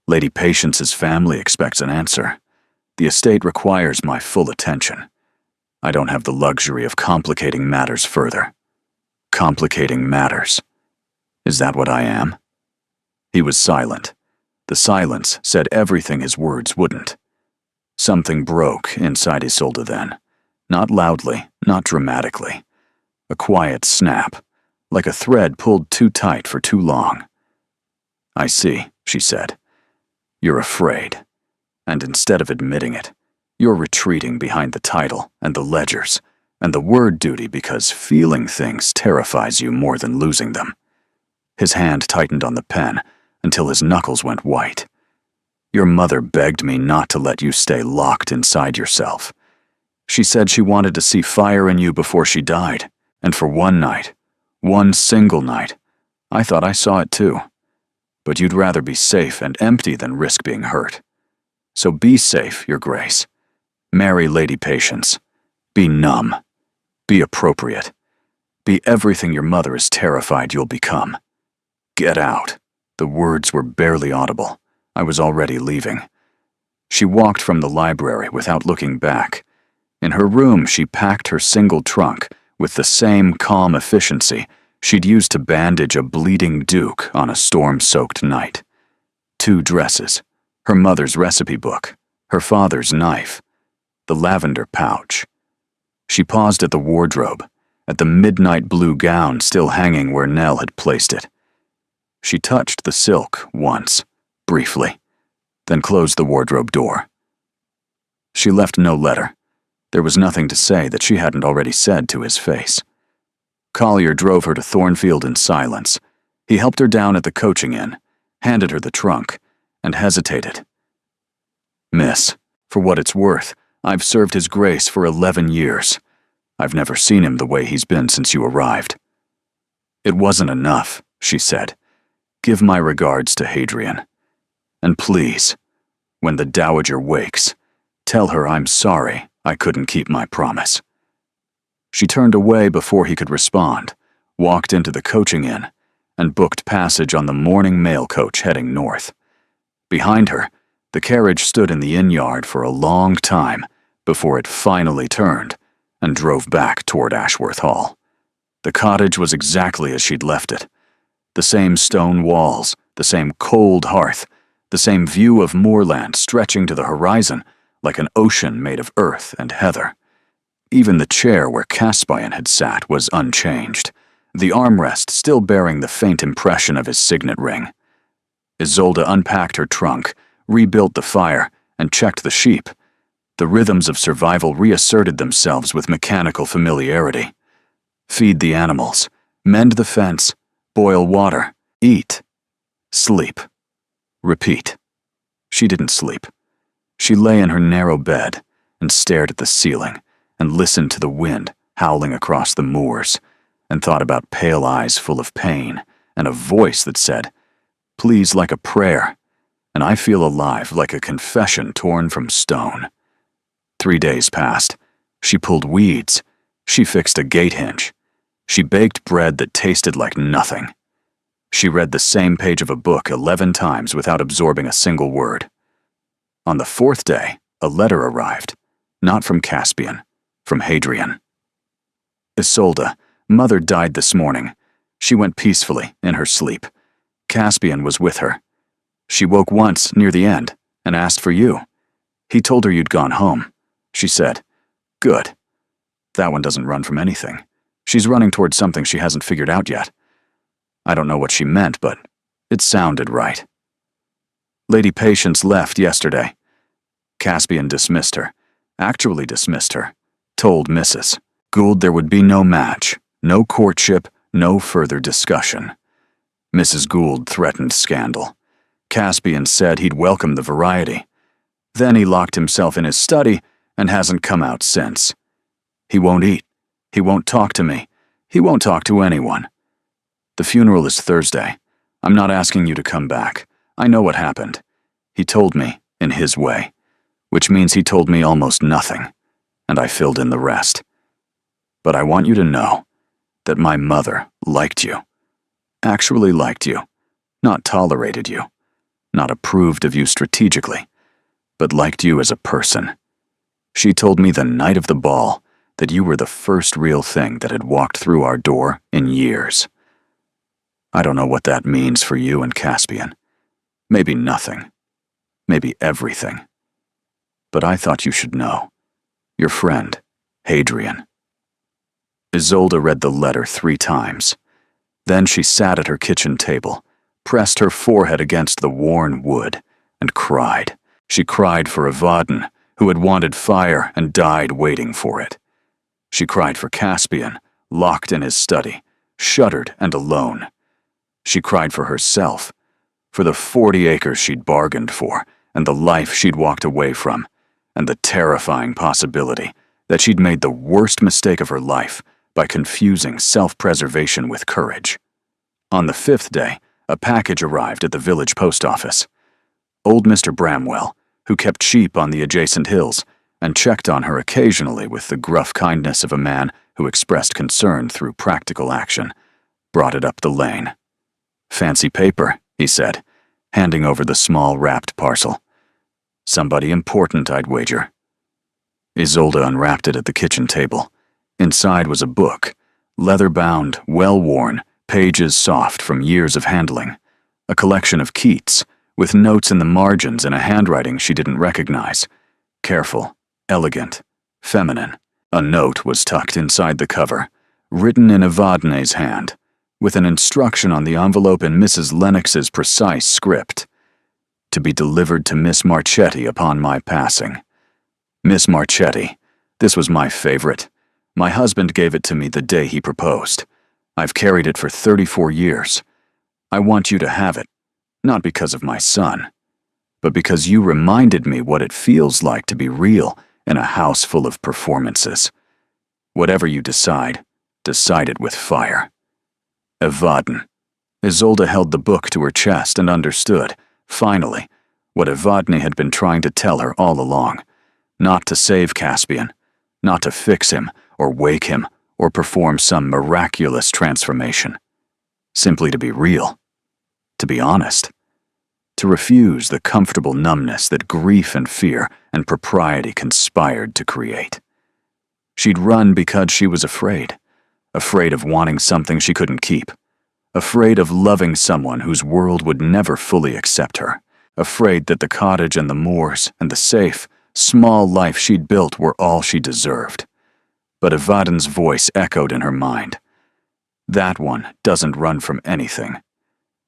Lady Patience's family expects an answer. The estate requires my full attention. I don't have the luxury of complicating matters further." Complicating matters. Is that what I am? He was silent. The silence said everything his words wouldn't. Something broke inside Isolde then. Not loudly, not dramatically. A quiet snap, like a thread pulled too tight for too long. "I see," she said. "You're afraid. And instead of admitting it, you're retreating behind the title and the ledgers and the word duty because feeling things terrifies you more than losing them." His hand tightened on the pen until his knuckles went white. "Your mother begged me not to let you stay locked inside yourself. She said she wanted to see fire in you before she died, and for one night, one single night, I thought I saw it too. But you'd rather be safe and empty than risk being hurt. So be safe, Your Grace. Marry Lady Patience. Be numb. Be appropriate. Be everything your mother is terrified you'll become. Get out." The words were barely audible. I was already leaving. She walked from the library without looking back. In her room, she packed her single trunk with the same calm efficiency she'd used to bandage a bleeding duke on a storm-soaked night. 2 dresses, her mother's recipe book, her father's knife, the lavender pouch. She paused at the wardrobe, at the midnight blue gown still hanging where Nell had placed it. She touched the silk once, briefly, then closed the wardrobe door. She left no letter. There was nothing to say that she hadn't already said to his face. Collier drove her to Thornfield in silence. He helped her down at the coaching inn, handed her the trunk, and hesitated. "Miss, for what it's worth, I've served His Grace for 11 years. I've never seen him the way he's been since you arrived." "It wasn't enough," she said. "Give my regards to Hadrian. And please, when the Dowager wakes, tell her I'm sorry I couldn't keep my promise." She turned away before he could respond, walked into the coaching inn, and booked passage on the morning mail coach heading north. Behind her, the carriage stood in the inn yard for a long time before it finally turned and drove back toward Ashworth Hall. The cottage was exactly as she'd left it. The same stone walls, the same cold hearth, the same view of moorland stretching to the horizon like an ocean made of earth and heather. Even the chair where Caspian had sat was unchanged, the armrest still bearing the faint impression of his signet ring. Isolde unpacked her trunk, rebuilt the fire, and checked the sheep. The rhythms of survival reasserted themselves with mechanical familiarity. Feed the animals, mend the fence, boil water, eat, sleep, repeat. She didn't sleep. She lay in her narrow bed and stared at the ceiling and listened to the wind howling across the moors and thought about pale eyes full of pain and a voice that said, "Please," like a prayer, and "I feel alive," like a confession torn from stone. 3 days passed. She pulled weeds. She fixed a gate hinge. She baked bread that tasted like nothing. She read the same page of a book 11 times without absorbing a single word. On the 4th day, a letter arrived, not from Caspian, from Hadrian. "Isolde, Mother died this morning. She went peacefully, in her sleep. Caspian was with her. She woke once, near the end, and asked for you. He told her you'd gone home. She said, 'Good. That one doesn't run from anything. She's running towards something she hasn't figured out yet.' I don't know what she meant, but it sounded right. Lady Patience left yesterday. Caspian dismissed her, actually dismissed her, told Mrs. Gould there would be no match, no courtship, no further discussion. Mrs. Gould threatened scandal. Caspian said he'd welcome the variety. Then he locked himself in his study and hasn't come out since. He won't eat. He won't talk to me. He won't talk to anyone. The funeral is Thursday. I'm not asking you to come back. I know what happened. He told me, in his way, which means he told me almost nothing, and I filled in the rest. But I want you to know that my mother liked you. Actually liked you. Not tolerated you. Not approved of you strategically, but liked you as a person. She told me the night of the ball that you were the first real thing that had walked through our door in years. I don't know what that means for you and Caspian. Maybe nothing. Maybe everything. But I thought you should know. Your friend, Hadrian. Isolde read the letter 3 times. Then she sat at her kitchen table, pressed her forehead against the worn wood, and cried. She cried for Evadne, who had wanted fire and died waiting for it. She cried for Caspian, locked in his study, shuttered and alone. She cried for herself, for the 40 acres she'd bargained for, and the life she'd walked away from, and the terrifying possibility that she'd made the worst mistake of her life by confusing self-preservation with courage. On the 5th day, a package arrived at the village post office. Old Mr. Bramwell, who kept sheep on the adjacent hills and checked on her occasionally with the gruff kindness of a man who expressed concern through practical action, brought it up the lane. "Fancy paper," he said, handing over the small wrapped parcel. "Somebody important, I'd wager." Isolde unwrapped it at the kitchen table. Inside was a book, leather-bound, well-worn, pages soft from years of handling, a collection of Keats, with notes in the margins in a handwriting she didn't recognize. Careful, elegant, feminine. A note was tucked inside the cover, written in Evadne's hand, with an instruction on the envelope in Mrs. Lennox's precise script. To be delivered to Miss Marchetti upon my passing. Miss Marchetti, this was my favorite. My husband gave it to me the day he proposed. I've carried it for 34 years. I want you to have it, not because of my son, but because you reminded me what it feels like to be real in a house full of performances. Whatever you decide, decide it with fire. Evadne. Isolde held the book to her chest and understood, finally, what Evadne had been trying to tell her all along. Not to save Caspian, not to fix him, or wake him, or perform some miraculous transformation. Simply to be real. To be honest. To refuse the comfortable numbness that grief and fear and propriety conspired to create. She'd run because she was afraid. Afraid of wanting something she couldn't keep. Afraid of loving someone whose world would never fully accept her. Afraid that the cottage and the moors and the safe, small life she'd built were all she deserved. But Evadne's voice echoed in her mind. That one doesn't run from anything.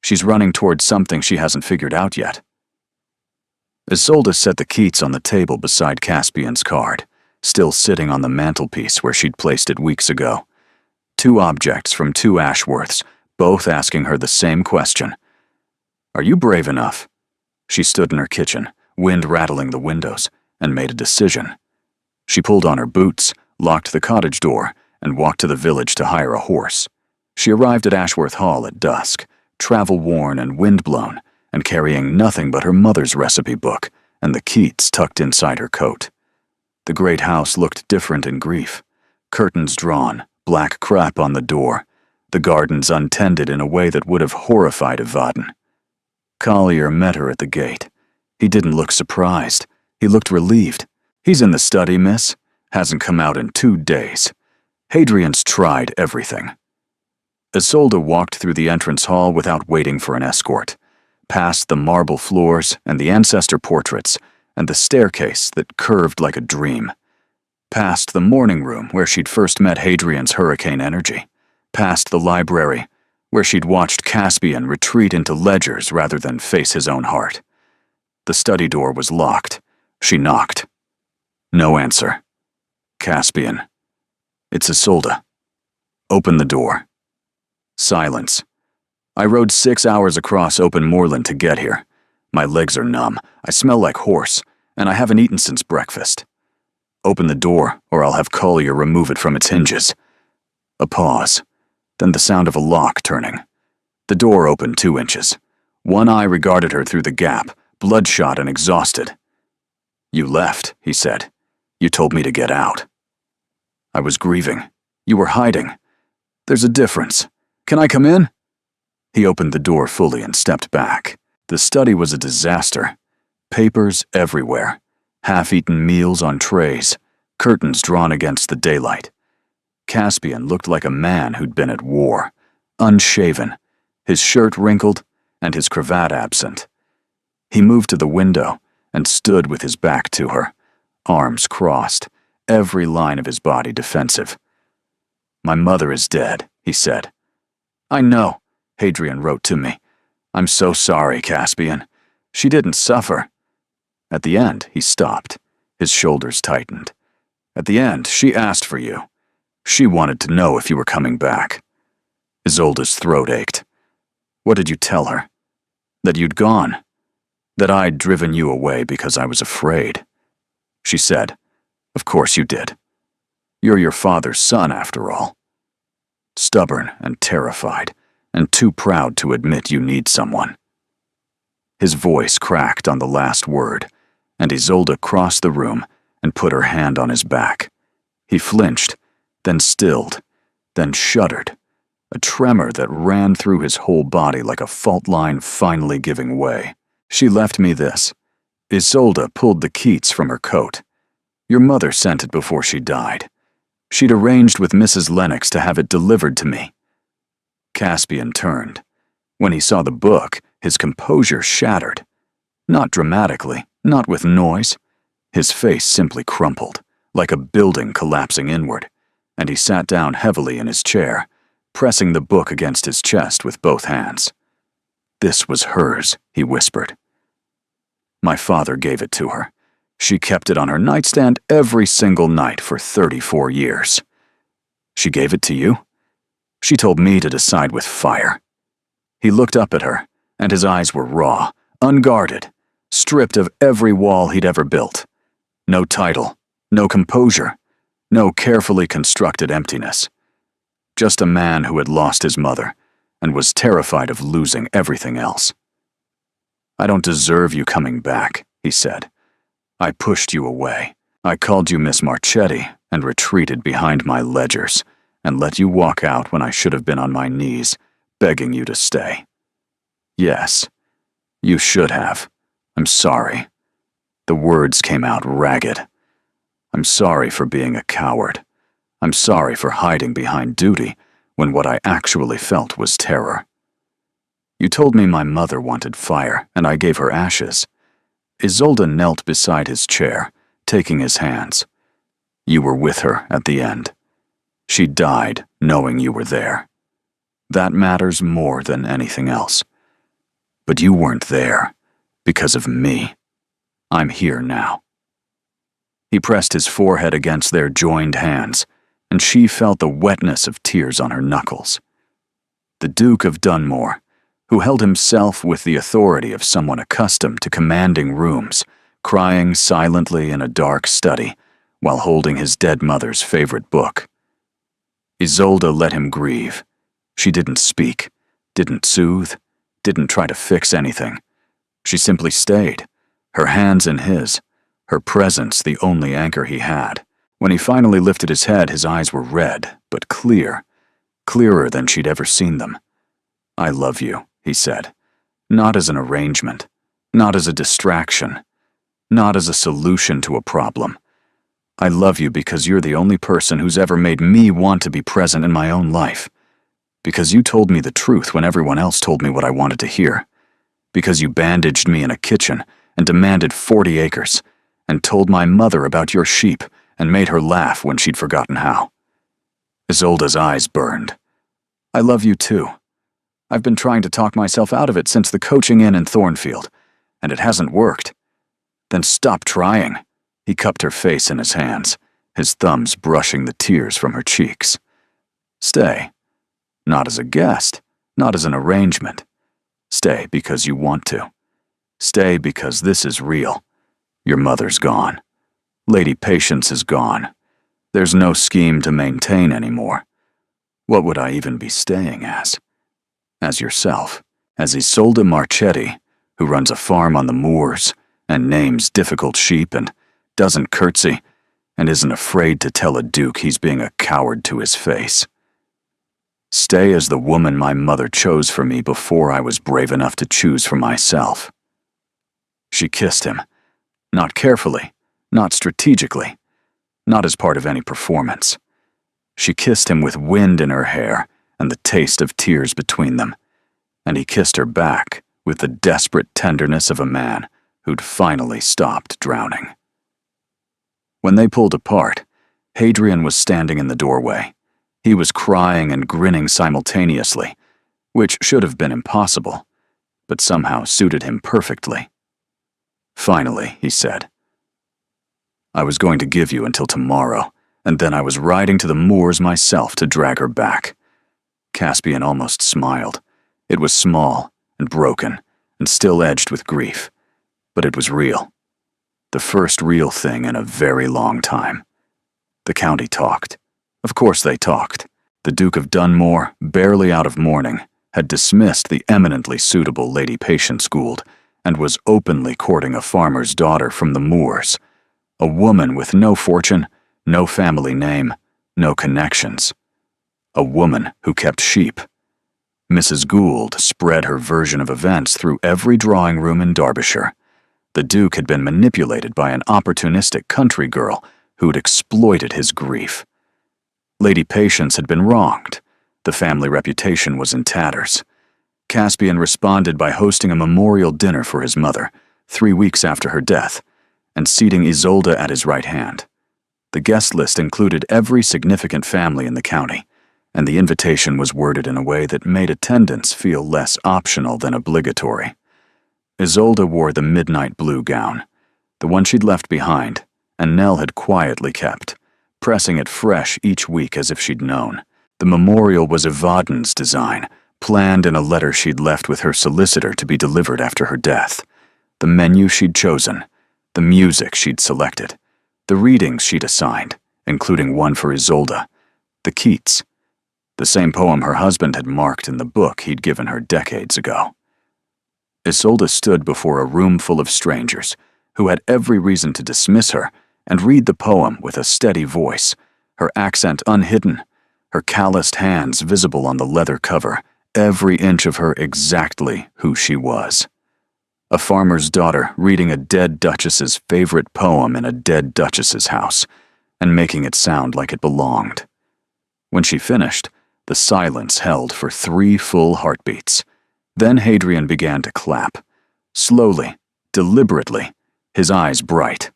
She's running towards something she hasn't figured out yet. Isolde set the Keats on the table beside Caspian's card, still sitting on the mantelpiece where she'd placed it weeks ago. 2 objects from 2 Ashworths, both asking her the same question. Are you brave enough? She stood in her kitchen, wind rattling the windows, and made a decision. She pulled on her boots, locked the cottage door, and walked to the village to hire a horse. She arrived at Ashworth Hall at dusk, travel-worn and wind-blown, and carrying nothing but her mother's recipe book and the Keats tucked inside her coat. The great house looked different in grief. Curtains drawn, black crepe on the door, the gardens untended in a way that would have horrified Evadne. Collier met her at the gate. He didn't look surprised. He looked relieved. "He's in the study, miss. Hasn't come out in 2 days. Hadrian's tried everything." Isolde walked through the entrance hall without waiting for an escort, past the marble floors and the ancestor portraits and the staircase that curved like a dream, past the morning room where she'd first met Hadrian's hurricane energy, past the library where she'd watched Caspian retreat into ledgers rather than face his own heart. The study door was locked, She knocked. No answer. Caspian. It's Isolde. Open the door. Silence. I rode 6 hours across open moorland to get here. My legs are numb, I smell like horse, and I haven't eaten since breakfast. Open the door, or I'll have Collier remove it from its hinges. A pause, then the sound of a lock turning. The door opened 2 inches. One eye regarded her through the gap, bloodshot and exhausted. You left, he said. You told me to get out. I was grieving. You were hiding. There's a difference. Can I come in? He opened the door fully and stepped back. The study was a disaster. Papers everywhere. Half-eaten meals on trays. Curtains drawn against the daylight. Caspian looked like a man who'd been at war. Unshaven. His shirt wrinkled and his cravat absent. He moved to the window and stood with his back to her, arms crossed, every line of his body defensive. My mother is dead, he said. I know, Hadrian wrote to me. I'm so sorry, Caspian. She didn't suffer. At the end, he stopped. His shoulders tightened. At the end, she asked for you. She wanted to know if you were coming back. Isolde's throat ached. What did you tell her? That you'd gone. That I'd driven you away because I was afraid. She said, Of course you did. You're your father's son, after all. Stubborn and terrified, and too proud to admit you need someone. His voice cracked on the last word, and Isolde crossed the room and put her hand on his back. He flinched, then stilled, then shuddered, a tremor that ran through his whole body like a fault line finally giving way. She left me this. Isolde pulled the Keats from her coat. Your mother sent it before she died. She'd arranged with Mrs. Lennox to have it delivered to me. Caspian turned. When he saw the book, his composure shattered. Not dramatically, not with noise. His face simply crumpled, like a building collapsing inward, and he sat down heavily in his chair, pressing the book against his chest with both hands. This was hers, he whispered. My father gave it to her. She kept it on her nightstand every single night for 34 years. She gave it to you? She told me to decide with fire. He looked up at her, and his eyes were raw, unguarded, stripped of every wall he'd ever built. No title, no composure, no carefully constructed emptiness. Just a man who had lost his mother and was terrified of losing everything else. I don't deserve you coming back, he said. I pushed you away. I called you Miss Marchetti and retreated behind my ledgers and let you walk out when I should have been on my knees, begging you to stay. Yes, you should have. I'm sorry. The words came out ragged. I'm sorry for being a coward. I'm sorry for hiding behind duty when what I actually felt was terror. You told me my mother wanted fire, and I gave her ashes. Isolde knelt beside his chair, taking his hands. You were with her at the end. She died knowing you were there. That matters more than anything else. But you weren't there because of me. I'm here now. He pressed his forehead against their joined hands, and she felt the wetness of tears on her knuckles. The Duke of Dunmore, who held himself with the authority of someone accustomed to commanding rooms, crying silently in a dark study while holding his dead mother's favorite book. Isolde let him grieve. She didn't speak, didn't soothe, didn't try to fix anything. She simply stayed, her hands in his, her presence the only anchor he had. When he finally lifted his head, his eyes were red, but clear, clearer than she'd ever seen them. I love you, he said, not as an arrangement, not as a distraction, not as a solution to a problem. I love you because you're the only person who's ever made me want to be present in my own life. Because you told me the truth when everyone else told me what I wanted to hear. Because you bandaged me in a kitchen and demanded 40 acres, and told my mother about your sheep and made her laugh when she'd forgotten how. Isolde's eyes burned. I love you too. I've been trying to talk myself out of it since the coaching inn in Thornfield, and it hasn't worked. Then stop trying. He cupped her face in his hands, his thumbs brushing the tears from her cheeks. Stay. Not as a guest, not as an arrangement. Stay because you want to. Stay because this is real. Your mother's gone. Lady Patience is gone. There's no scheme to maintain anymore. What would I even be staying as? As yourself. As Isolde Marchetti, who runs a farm on the moors and names difficult sheep and doesn't curtsy and isn't afraid to tell a duke he's being a coward to his face. Stay as the woman my mother chose for me before I was brave enough to choose for myself. She kissed him, not carefully, not strategically, not as part of any performance. She kissed him with wind in her hair and the taste of tears between them, and he kissed her back with the desperate tenderness of a man who'd finally stopped drowning. When they pulled apart, Hadrian was standing in the doorway. He was crying and grinning simultaneously, which should have been impossible, but somehow suited him perfectly. Finally, he said, I was going to give you until tomorrow, and then I was riding to the moors myself to drag her back. Caspian almost smiled. It was small and broken and still edged with grief, but it was real. The first real thing in a very long time. The county talked. Of course they talked. The Duke of Dunmore, barely out of mourning, had dismissed the eminently suitable Lady Patience Gould and was openly courting a farmer's daughter from the moors, a woman with no fortune, no family name, no connections. A woman who kept sheep. Mrs. Gould spread her version of events through every drawing room in Derbyshire. The Duke had been manipulated by an opportunistic country girl who'd exploited his grief. Lady Patience had been wronged. The family reputation was in tatters. Caspian responded by hosting a memorial dinner for his mother, 3 weeks after her death, and seating Isolde at his right hand. The guest list included every significant family in the county, and the invitation was worded in a way that made attendance feel less optional than obligatory. Isolde wore the midnight blue gown, the one she'd left behind, and Nell had quietly kept, pressing it fresh each week as if she'd known. The memorial was Evadne's design, planned in a letter she'd left with her solicitor to be delivered after her death. The menu she'd chosen, the music she'd selected, the readings she'd assigned, including one for Isolde, the Keats, the same poem her husband had marked in the book he'd given her decades ago. Isolde stood before a room full of strangers who had every reason to dismiss her and read the poem with a steady voice, her accent unhidden, her calloused hands visible on the leather cover, every inch of her exactly who she was. A farmer's daughter reading a dead duchess's favorite poem in a dead duchess's house and making it sound like it belonged. When she finished, the silence held for 3 full heartbeats. Then Hadrian began to clap, slowly, deliberately, his eyes bright.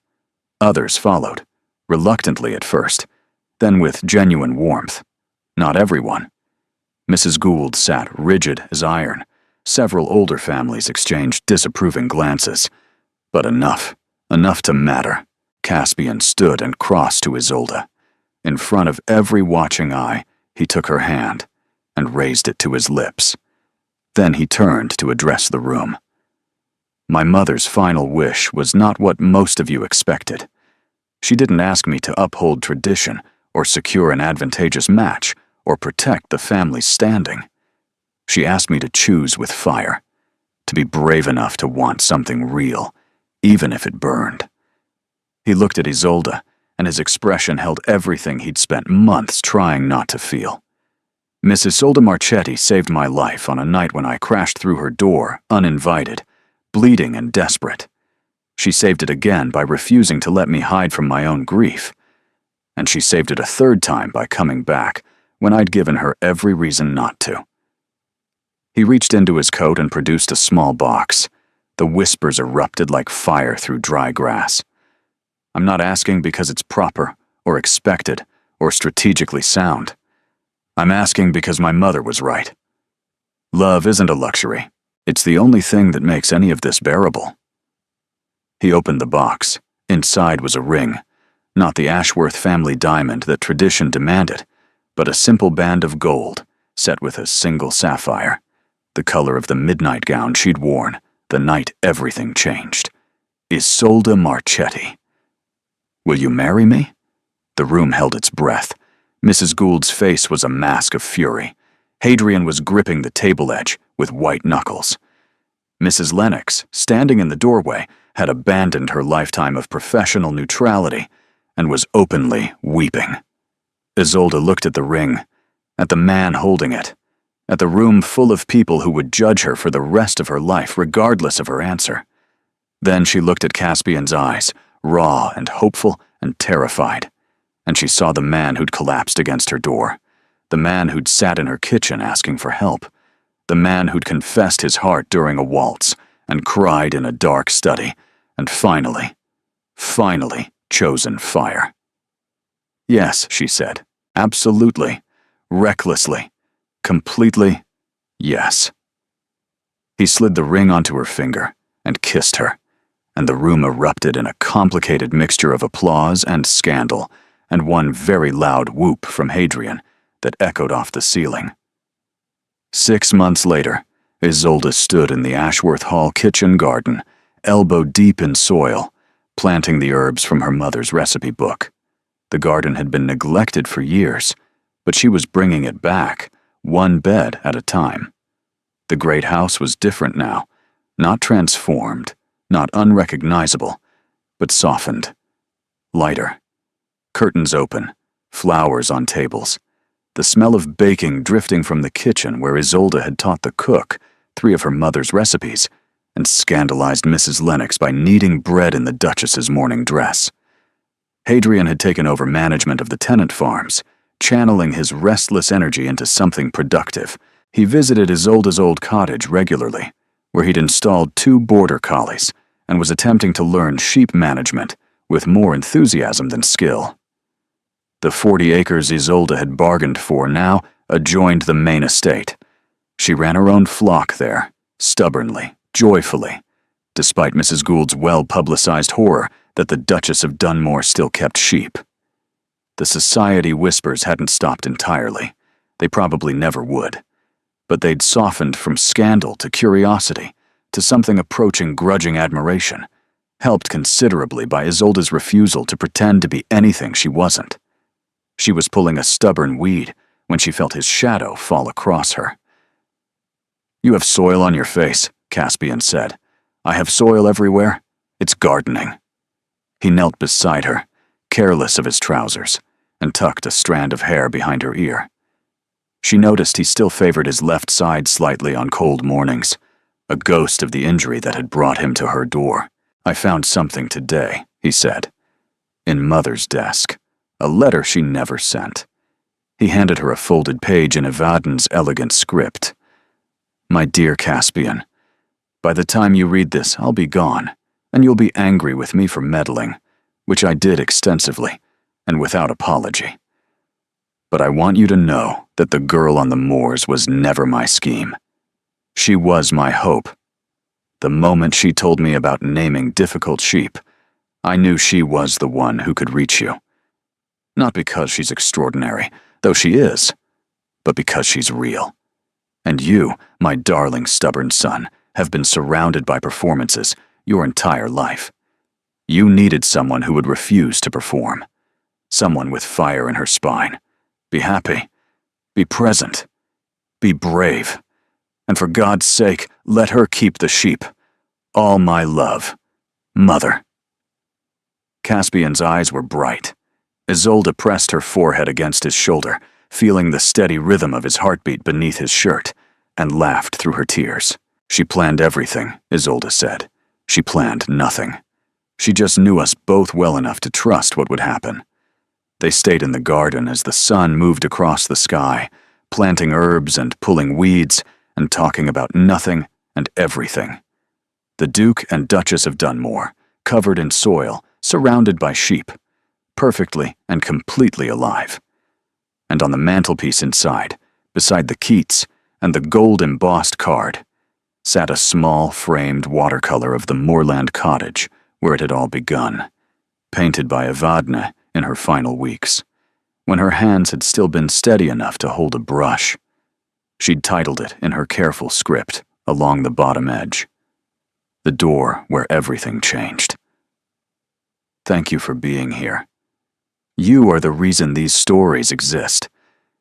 Others followed, reluctantly at first, then with genuine warmth. Not everyone. Mrs. Gould sat rigid as iron. Several older families exchanged disapproving glances. But enough to matter. Caspian stood and crossed to Isolde. In front of every watching eye, he took her hand and raised it to his lips. Then he turned to address the room. My mother's final wish was not what most of you expected. She didn't ask me to uphold tradition or secure an advantageous match or protect the family's standing. She asked me to choose with fire, to be brave enough to want something real, even if it burned. He looked at Isolde, and his expression held everything he'd spent months trying not to feel. Miss Isolde Marchetti saved my life on a night when I crashed through her door, uninvited, bleeding and desperate. She saved it again by refusing to let me hide from my own grief. And she saved it a 3rd time by coming back when I'd given her every reason not to. He reached into his coat and produced a small box. The whispers erupted like fire through dry grass. I'm not asking because it's proper, or expected, or strategically sound. I'm asking because my mother was right. Love isn't a luxury. It's the only thing that makes any of this bearable. He opened the box. Inside was a ring. Not the Ashworth family diamond that tradition demanded, but a simple band of gold, set with a single sapphire, the color of the midnight gown she'd worn the night everything changed. Isolde Marchetti. "Will you marry me?" The room held its breath. Mrs. Gould's face was a mask of fury. Hadrian was gripping the table edge with white knuckles. Mrs. Lennox, standing in the doorway, had abandoned her lifetime of professional neutrality and was openly weeping. Isolde looked at the ring, at the man holding it, at the room full of people who would judge her for the rest of her life regardless of her answer. Then she looked at Caspian's eyes, raw and hopeful and terrified, and she saw the man who'd collapsed against her door, the man who'd sat in her kitchen asking for help, the man who'd confessed his heart during a waltz and cried in a dark study, and finally chosen fire. "Yes," she said, "absolutely, recklessly, completely, yes." He slid the ring onto her finger and kissed her, and the room erupted in a complicated mixture of applause and scandal, and one very loud whoop from Hadrian that echoed off the ceiling. 6 months later, Isolde stood in the Ashworth Hall kitchen garden, elbow deep in soil, planting the herbs from her mother's recipe book. The garden had been neglected for years, but she was bringing it back, one bed at a time. The great house was different now, not transformed, not unrecognizable, but softened, lighter. Curtains open, flowers on tables, the smell of baking drifting from the kitchen where Isolde had taught the cook 3 of her mother's recipes and scandalized Mrs. Lennox by kneading bread in the Duchess's morning dress. Hadrian had taken over management of the tenant farms, channeling his restless energy into something productive. He visited Isolde's old cottage regularly, where he'd installed 2 border collies and was attempting to learn sheep management with more enthusiasm than skill. The 40 acres Isolde had bargained for now adjoined the main estate. She ran her own flock there, stubbornly, joyfully, despite Mrs. Gould's well-publicized horror that the Duchess of Dunmore still kept sheep. The society whispers hadn't stopped entirely. They probably never would. But they'd softened from scandal to curiosity, to something approaching grudging admiration, helped considerably by Isolde's refusal to pretend to be anything she wasn't. She was pulling a stubborn weed when she felt his shadow fall across her. "You have soil on your face," Caspian said. "I have soil everywhere. It's gardening." He knelt beside her, careless of his trousers, and tucked a strand of hair behind her ear. She noticed he still favored his left side slightly on cold mornings, a ghost of the injury that had brought him to her door. "I found something today," he said, "in Mother's desk, a letter she never sent." He handed her a folded page in Evadne's elegant script. "My dear Caspian, by the time you read this, I'll be gone, and you'll be angry with me for meddling, which I did extensively, and without apology. But I want you to know that the girl on the moors was never my scheme. She was my hope. The moment she told me about naming difficult sheep, I knew she was the one who could reach you. Not because she's extraordinary, though she is, but because she's real. And you, my darling stubborn son, have been surrounded by performances your entire life. You needed someone who would refuse to perform. Someone with fire in her spine. Be happy. Be present. Be brave. And for God's sake, let her keep the sheep. All my love. Mother." Caspian's eyes were bright. Isolde pressed her forehead against his shoulder, feeling the steady rhythm of his heartbeat beneath his shirt, and laughed through her tears. "She planned everything," Isolde said. "She planned nothing. She just knew us both well enough to trust what would happen." They stayed in the garden as the sun moved across the sky, planting herbs and pulling weeds and talking about nothing and everything. The Duke and Duchess of Dunmore, covered in soil, surrounded by sheep, perfectly and completely alive. And on the mantelpiece inside, beside the Keats and the gold-embossed card, sat a small framed watercolor of the moorland cottage where it had all begun, painted by Evadne in her final weeks, when her hands had still been steady enough to hold a brush. She'd titled it in her careful script along the bottom edge, "The Door Where Everything Changed." Thank you for being here. You are the reason these stories exist,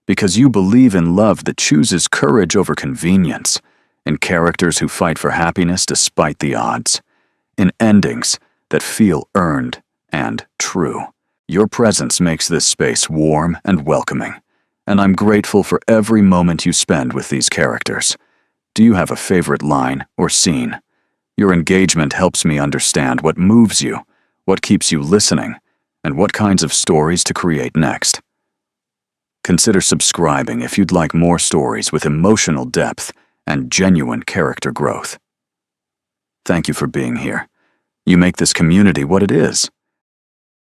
because you believe in love that chooses courage over convenience, in characters who fight for happiness despite the odds, in endings that feel earned and true. Your presence makes this space warm and welcoming, and I'm grateful for every moment you spend with these characters. Do you have a favorite line or scene? Your engagement helps me understand what moves you, what keeps you listening, and what kinds of stories to create next. Consider subscribing if you'd like more stories with emotional depth and genuine character growth. Thank you for being here. You make this community what it is.